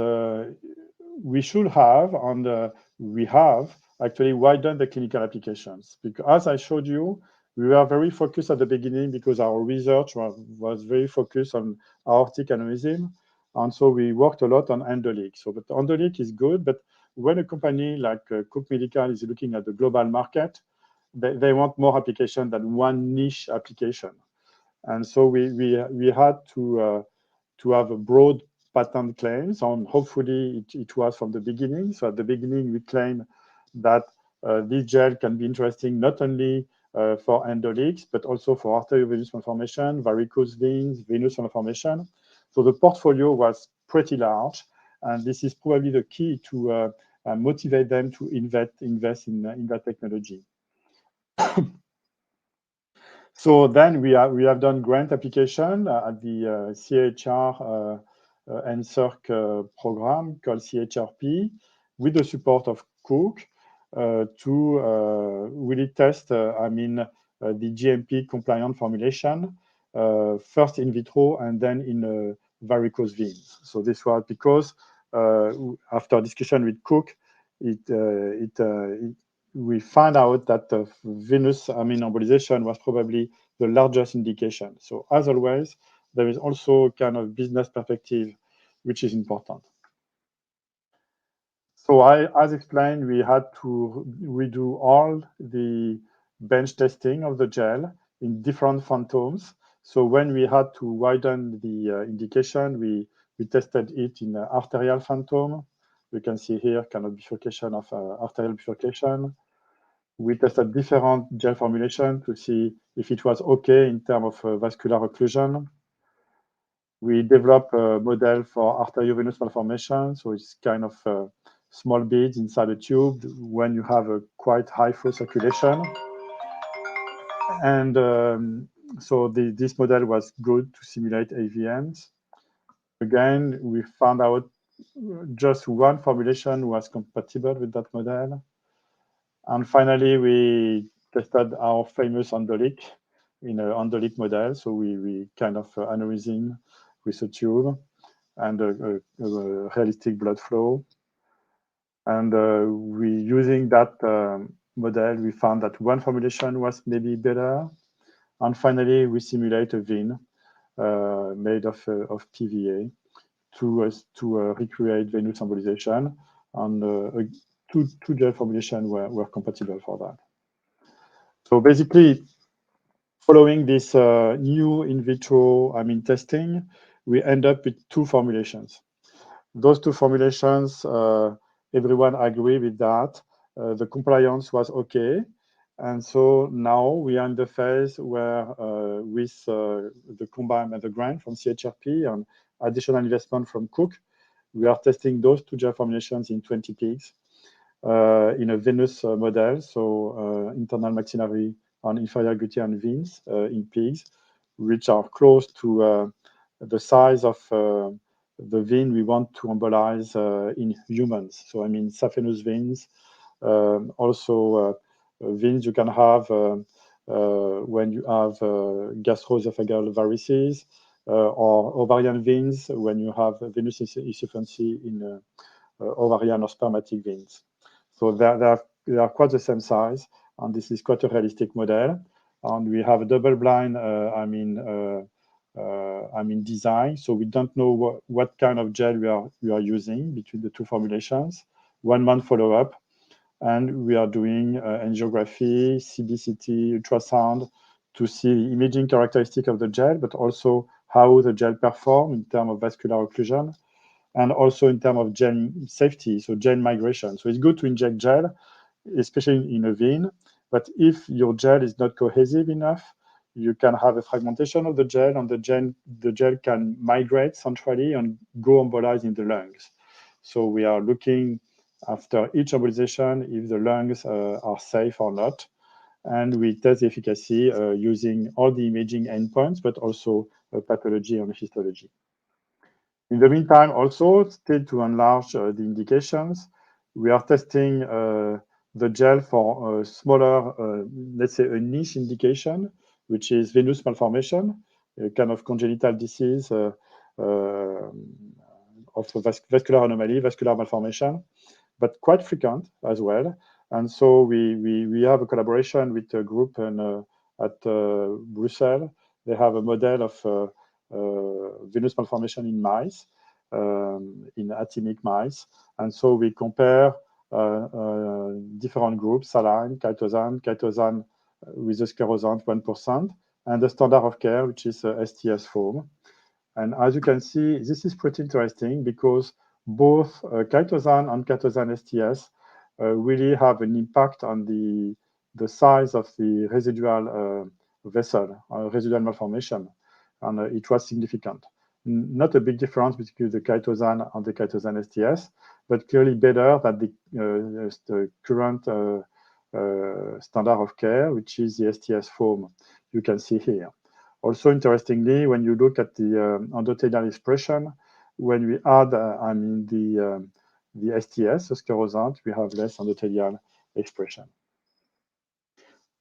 we should have, and we have actually widened the clinical applications. Because as I showed you, we were very focused at the beginning because our research was very focused on aortic aneurysm. And so we worked a lot on endoleak. So but endoleak is good, but when a company like Cook Medical is looking at the global market, they want more application than one niche application. And so we had to have a broad patent claims, and hopefully it was from the beginning. So at the beginning, we claim that this gel can be interesting not only for endoleaks, but also for arteriovenous malformation, varicose veins, venous malformation. So the portfolio was pretty large, and this is probably the key to motivate them to invest in that technology. So then we have done grant application at the CHR NSERC program called CHRP with the support of Cook to really test, the GMP compliant formulation, first in vitro and then in varicose veins. So this was because after discussion with Cook, we found out that venous embolization was probably the largest indication. So as always, there is also kind of business perspective, which is important. So as explained, we had to redo all the bench testing of the gel in different phantoms. So when we had to widen the indication, we tested it in arterial phantom. You can see here kind of bifurcation of arterial bifurcation. We tested different gel formulation to see if it was okay in terms of vascular occlusion. We developed a model for arteriovenous malformation. So it's kind of small beads inside a tube when you have a quite high flow circulation. And so this model was good to simulate AVMs. Again, we found out just one formulation was compatible with that model. And finally, we tested our famous endoleak in an endoleak model. So we kind of aneurysm with a tube and a realistic blood flow. And we using that model, we found that one formulation was maybe better. And finally, we simulate a vein made of PVA to recreate venous embolization. And two gel formulations were compatible for that. So basically, following this new in vitro testing, we end up with two formulations. Those two formulations, everyone agree with that. The compliance was okay. And so now we are in the phase where with the combined the grant from CHRP and additional investment from Cook, we are testing those two gel formulations in 20 pigs in a venous model, so internal maxillary and inferior gluteal veins in pigs, which are close to the size of the vein we want to embolize in humans. So saphenous veins, also veins you can have when you have gastroesophageal varices, or ovarian veins when you have venous insufficiency in ovarian or spermatic veins. So they are quite the same size, and this is quite a realistic model. And we have a double-blind, design. So we don't know what kind of gel we are using between the two formulations. 1 month follow-up, and we are doing angiography, CBCT, ultrasound to see the imaging characteristic of the gel, but also how the gel performs in terms of vascular occlusion, and also in terms of gel safety, so gel migration. So it's good to inject gel, especially in a vein, but if your gel is not cohesive enough, you can have a fragmentation of the gel, and the gel can migrate centrally and go embolize in the lungs. So we are looking after each embolization if the lungs are safe or not, and we test the efficacy using all the imaging endpoints, but also pathology and histology. In the meantime, also, still to enlarge the indications, we are testing the gel for a smaller, let's say a niche indication, which is venous malformation, a kind of congenital disease vascular anomaly, vascular malformation, but quite frequent as well. And so we have a collaboration with a group at Brussels. They have a model of venous malformation in mice, in actinic mice. And so we compare different groups, saline, Ketosan with a sclerosant 1%, and the standard of care, which is STS foam. And as you can see, this is pretty interesting because both Ketosan and Ketosan STS really have an impact on the size of the residual vessel, residual malformation, and it was significant. Not a big difference between the Ketosan and the Ketosan STS, but clearly better than the current standard of care, which is the STS foam you can see here. Also, interestingly, when you look at the endothelial expression, when we add, the STS, the sclerosant, we have less endothelial expression.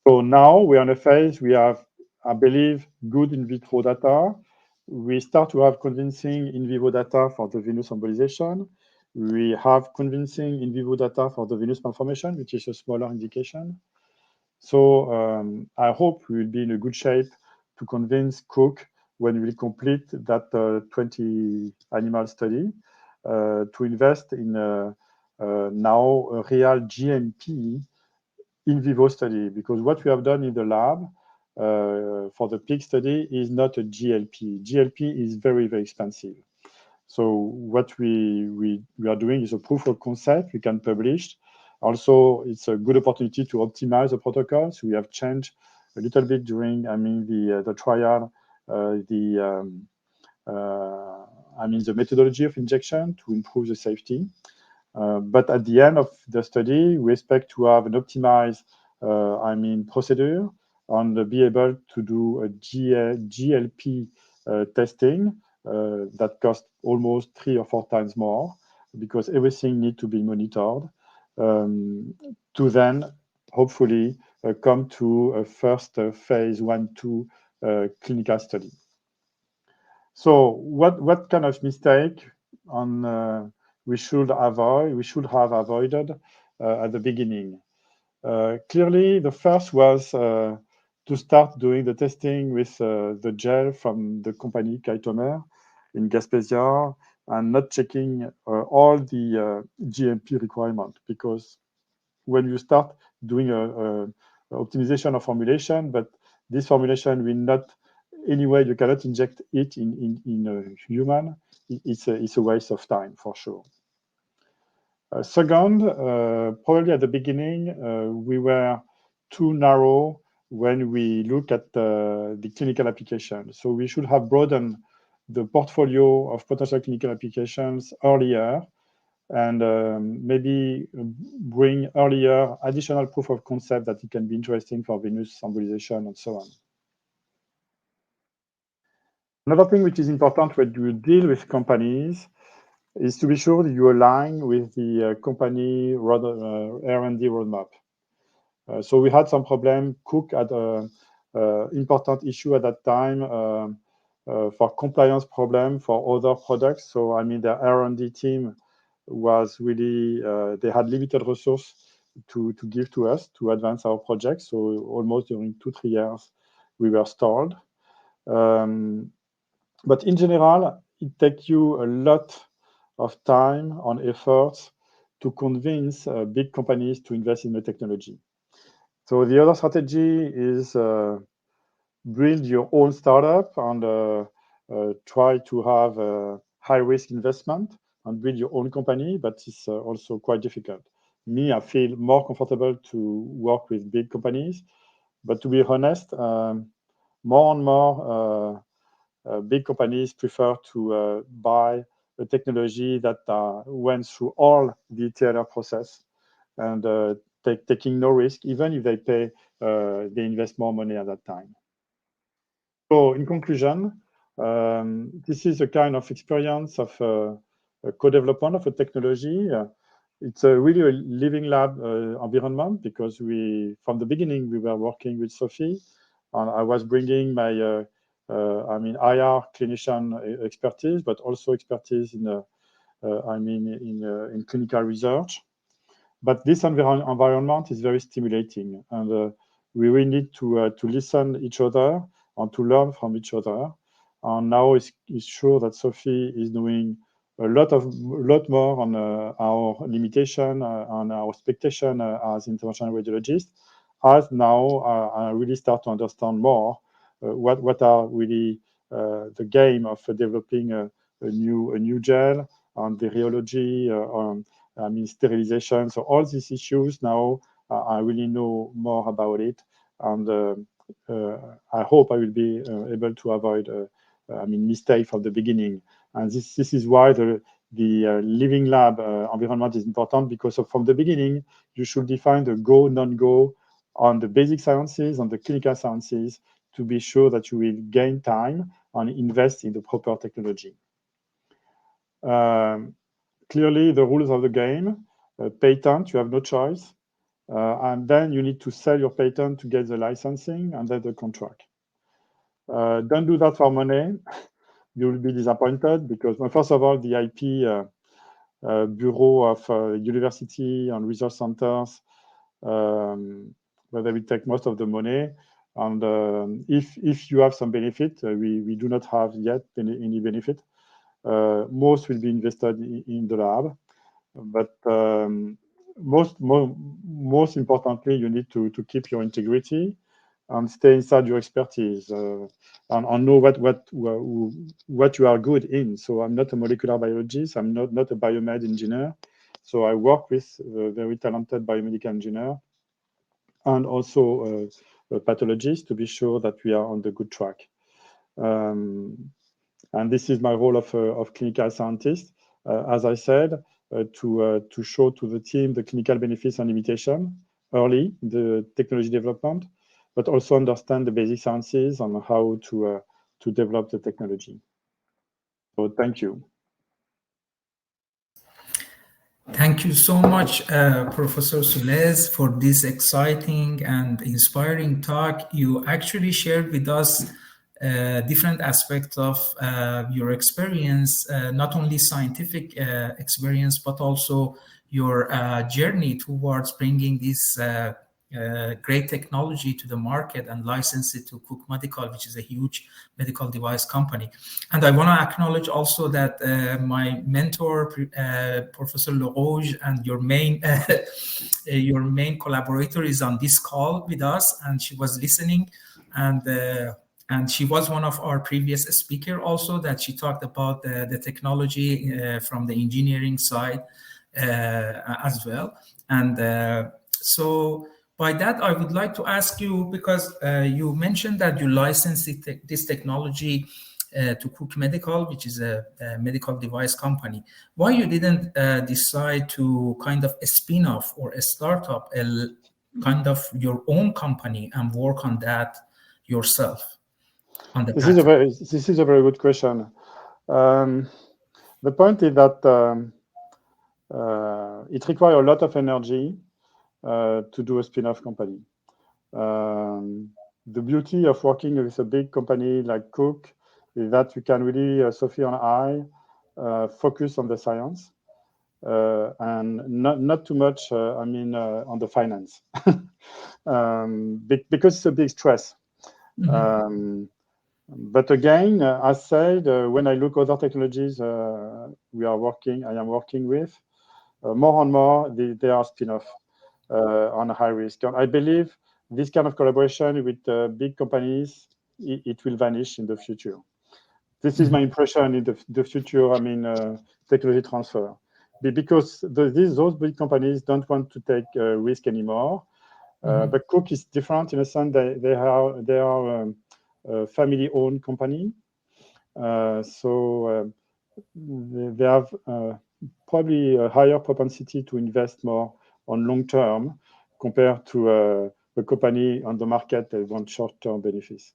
So now we are in a phase, we have, I believe, good in vitro data. We start to have convincing in vivo data for the venous embolization. We have convincing in vivo data for the venous malformation, which is a smaller indication. So I hope we will be in a good shape to convince Cook when we complete that 20 animal study to invest in now a real GMP in vivo study, because what we have done in the lab for the pig study is not a GLP. GLP is very, very expensive. So what we are doing is a proof of concept we can publish. Also, it's a good opportunity to optimize the protocols. We have changed a little bit during, the trial, the methodology of injection to improve the safety. But at the end of the study, we expect to have an optimized, procedure and be able to do a GLP testing that costs almost 3 or 4 times more, because everything needs to be monitored to then hopefully come to a first phase 1-2 clinical study. So what kind of mistake we should have avoided at the beginning? Clearly, the first was to start doing the testing with the gel from the company Kytomer in Gaspésia and not checking all the GMP requirements, because when you start doing a optimization of formulation, but this formulation will not, anyway, you cannot inject it in a human, it's a waste of time for sure. Second, probably at the beginning, we were too narrow when we look at the clinical application. So we should have broadened the portfolio of potential clinical applications earlier, and maybe bring earlier additional proof of concept that it can be interesting for venous embolization and so on. Another thing which is important when you deal with companies is to be sure that you align with the company R&D roadmap. So we had some problem. Cook had an important issue at that time for compliance problem for other products. So their R&D team was really, they had limited resource to give to us to advance our project. So almost during 2-3 years, we were stalled. But in general, it takes you a lot of time and efforts to convince big companies to invest in the technology. So the other strategy is build your own startup and try to have a high-risk investment and build your own company, but it's also quite difficult. I feel more comfortable to work with big companies, but to be honest, more and more big companies prefer to buy a technology that went through all the TLR process and taking no risk, even if they invest more money at that time. So in conclusion, this is a kind of experience of a co-development of a technology. It's really a living lab environment, because from the beginning, we were working with Sophie, and I was bringing my IR clinician expertise, but also expertise in in clinical research. But this environment is very stimulating, and we really need to listen each other and to learn from each other. And now it's sure that Sophie is doing a lot more on our limitation and our expectation as interventional radiologists. As now I really start to understand more what are really the game of developing a new gel on the rheology, sterilization. So all these issues now, I really know more about it, and I hope I will be able to avoid mistake from the beginning. And this is why the living lab environment is important, because from the beginning you should define the go, non-go on the basic sciences, on the clinical sciences, to be sure that you will gain time and invest in the proper technology. Clearly, the rules of the game: patent, you have no choice, and then you need to sell your patent to get the licensing and then the contract. Don't do that for money. You will be disappointed, because, well, first of all, the IP bureau of university and research centers, where they will take most of the money. And if you have some benefit, we do not have yet any benefit. Most will be invested in the lab, but most importantly, you need to keep your integrity and stay inside your expertise, and know what you are good in. So I'm not a molecular biologist. I'm not a biomed engineer. So I work with a very talented biomedical engineer and also a pathologist, to be sure that we are on the good track. And this is my role of clinical scientist, as I said, to show to the team the clinical benefits and limitation early in the technology development, but also understand the basic sciences on how to develop the technology. So thank you. Thank you so much, Professor Soulez, for this exciting and inspiring talk. You actually shared with us different aspects of your experience, not only scientific experience, but also your journey towards bringing this great technology to the market and license it to Cook Medical, which is a huge medical device company. And I want to acknowledge also that my mentor, Professor Lerouge, and your main collaborator is on this call with us, and she was listening, and she was one of our previous speaker also, that she talked about the technology from the engineering side as well. And so by that, I would like to ask you, because you mentioned that you licensed this technology to Cook Medical, which is a medical device company. Why you didn't decide to kind of a spin-off or a startup, kind of your own company, and work on that yourself? This is a very good question. The point is that it requires a lot of energy to do a spin-off company. The beauty of working with a big company like Cook is that you can really, Sophie and I, focus on the science and not too much, on the finance, because it's a big stress. Mm-hmm. But again, as said, when I look at other technologies I am working with, more and more they are spin-off on a high risk. And I believe this kind of collaboration with big companies, it will vanish in the future. This is my impression in the future, technology transfer. Because those big companies don't want to take risk anymore. But Cook is different in a sense that they are a family-owned company. So they have probably a higher propensity to invest more on long term compared to a company on the market that want short-term benefits.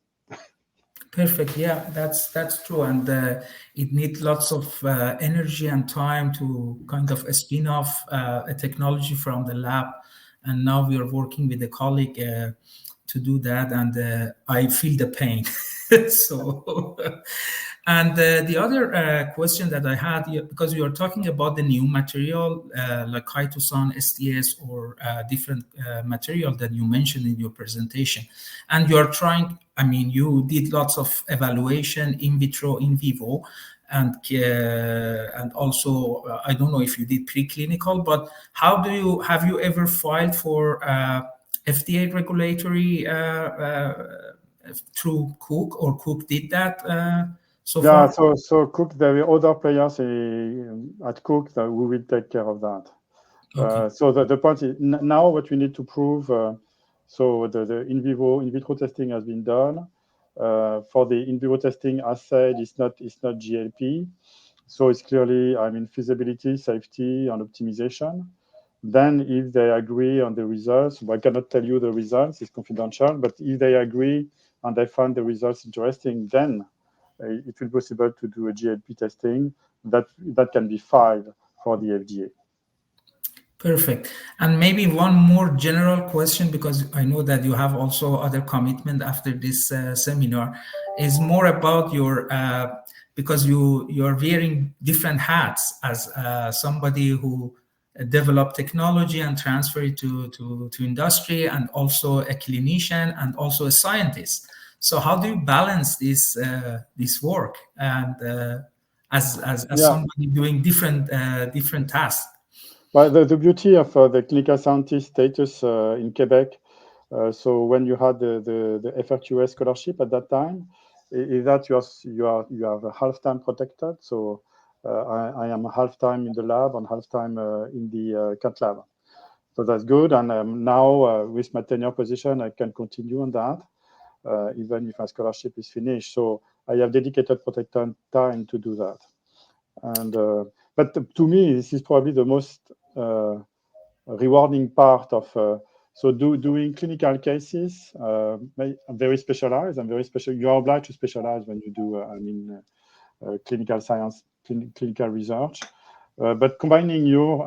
Perfect. Yeah, that's true, and it needs lots of energy and time to kind of spin off a technology from the lab. And now we are working with a colleague to do that, and I feel the pain. So, and the other question that I had, because you are talking about the new material like Ketosan, STS, or different material that you mentioned in your presentation, and you are trying, I mean, you did lots of evaluation in vitro, in vivo, and also I don't know if you did preclinical, but have you ever filed for FDA regulatory through Cook, or Cook did that so far? So Cook, there are other players at Cook that we will take care of that. Okay. So the point is now what we need to prove. So the in vitro testing has been done. For the in vivo testing, as said, it's not GLP. So it's clearly, I mean, feasibility, safety, and optimization. Then if they agree on the results, I cannot tell you the results, it's confidential, but if they agree and they find the results interesting, then it will be possible to do a GLP testing that can be filed for the FDA. Perfect. And maybe one more general question, because I know that you have also other commitment after this seminar, is more about your, because you're wearing different hats as somebody who developed technology and transfer it to industry, and also a clinician and also a scientist. So how do you balance this work and as somebody doing different tasks? Well, the beauty of the clinical scientist status in Quebec, so when you had the FRQS scholarship at that time, is that you have a half-time protected. So I am half-time in the lab and half-time in the cat lab. So that's good. And now with my tenure position, I can continue on that, even if my scholarship is finished. So I have dedicated protected time to do that. And but to me, this is probably the most rewarding part of doing clinical cases. I'm very specialized. You are obliged to specialize when you do, clinical science, clinical research. But combining your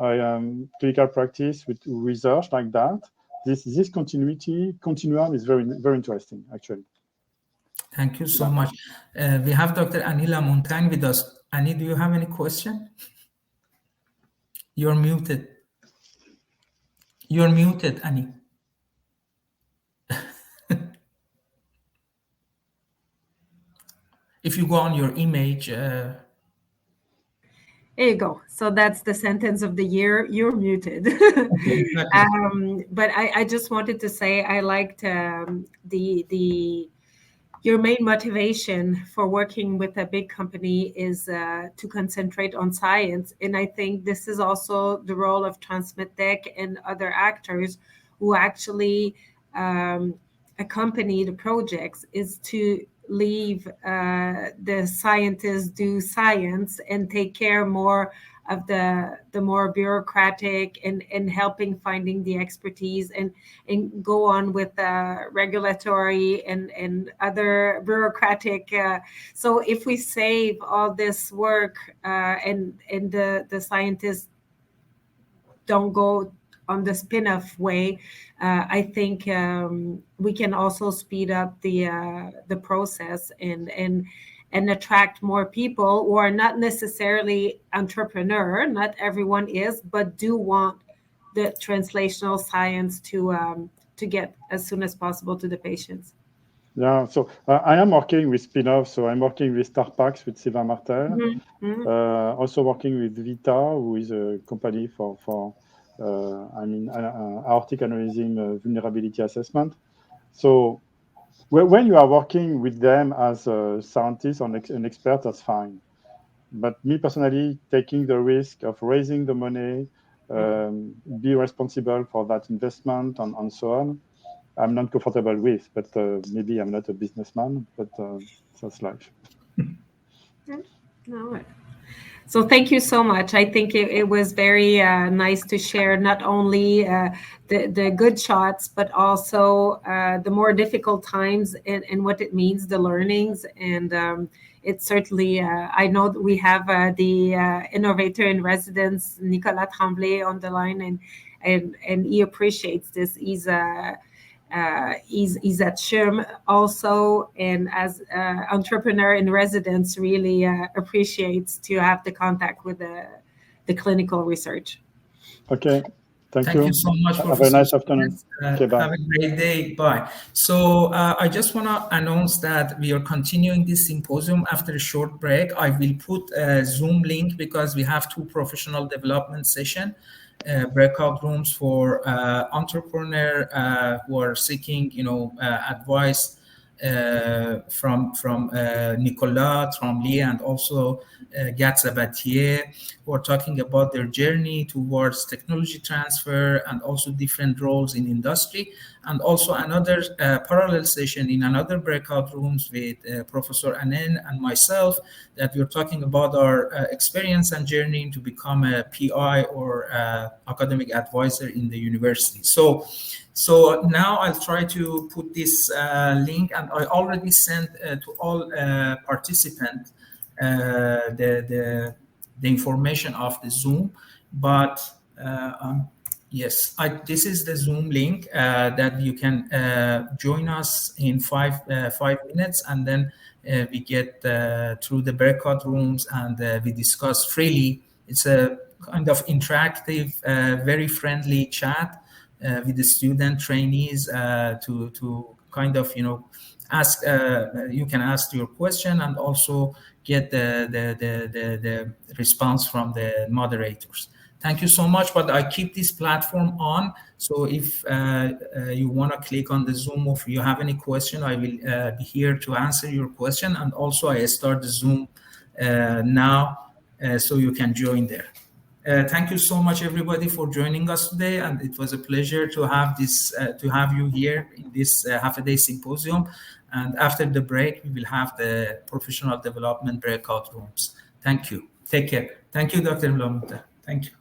clinical practice with research like that, this continuum is very, very interesting, actually. Thank you so much. We have Dr. Annie Lamontagne with us. Annie, do you have any question? You're muted. You're muted, Annie. If you go on your image. There you go. So that's the sentence of the year. You're muted. Okay, but I just wanted to say I liked your main motivation for working with a big company is to concentrate on science. And I think this is also the role of TransMedTech and other actors who actually accompany the projects, is to leave the scientists do science and take care more of the more bureaucratic and helping finding the expertise and go on with regulatory and other bureaucratic. So if we save all this work and the scientists don't go on the spin-off way, I think we can also speed up the process and attract more people who are not necessarily entrepreneur. Not everyone is, but do want the translational science to get as soon as possible to the patients. Yeah, so I am working with spin-offs. So I'm working with Starpax with Sylvain Martel. Mm-hmm. Also working with Vita, who is a company for aortic aneurysm vulnerability assessment. So when you are working with them as a scientist or an expert, that's fine. But me personally, taking the risk of raising the money, be responsible for that investment and so on, I'm not comfortable with. But maybe I'm not a businessman, but that's life. No. So thank you so much. I think it was very nice to share not only the good shots, but also the more difficult times and what it means, the learnings. And it's certainly, I know that we have the innovator in residence, Nicolas Tremblay, on the line, and he appreciates this. He's is at SHRM also, and as entrepreneur in residence, really appreciates to have the contact with the clinical research. Okay. Thank you so much. Have a nice afternoon. Okay, bye. Have a great day. Bye. So I just want to announce that we are continuing this symposium after a short break. I will put a Zoom link because we have 2 professional development sessions, breakout rooms for entrepreneurs who are seeking, advice from Nicolas Tremblay and also Gilles Sabatier, who are talking about their journey towards technology transfer and also different roles in industry, and also another parallel session in another breakout rooms with Professor Anen and myself, that we're talking about our experience and journey to become a PI or academic advisor in the university. So now I'll try to put this link, and I already sent to all participants the information of the Zoom. But yes, this is the Zoom link that you can join us in 5 minutes, and then we get through the breakout rooms and we discuss freely. It's a kind of interactive, very friendly chat with the student trainees to kind of, ask, you can ask your question and also get the response from the moderators. Thank you so much, but I keep this platform on. So if you want to click on the Zoom, or if you have any question, I will be here to answer your question. And also I start the Zoom now, so you can join there. Thank you so much, everybody, for joining us today, and it was a pleasure to have you here in this half-a-day symposium. And after the break, we will have the professional development breakout rooms. Thank you. Take care. Thank you, Dr. Lamonta. Thank you.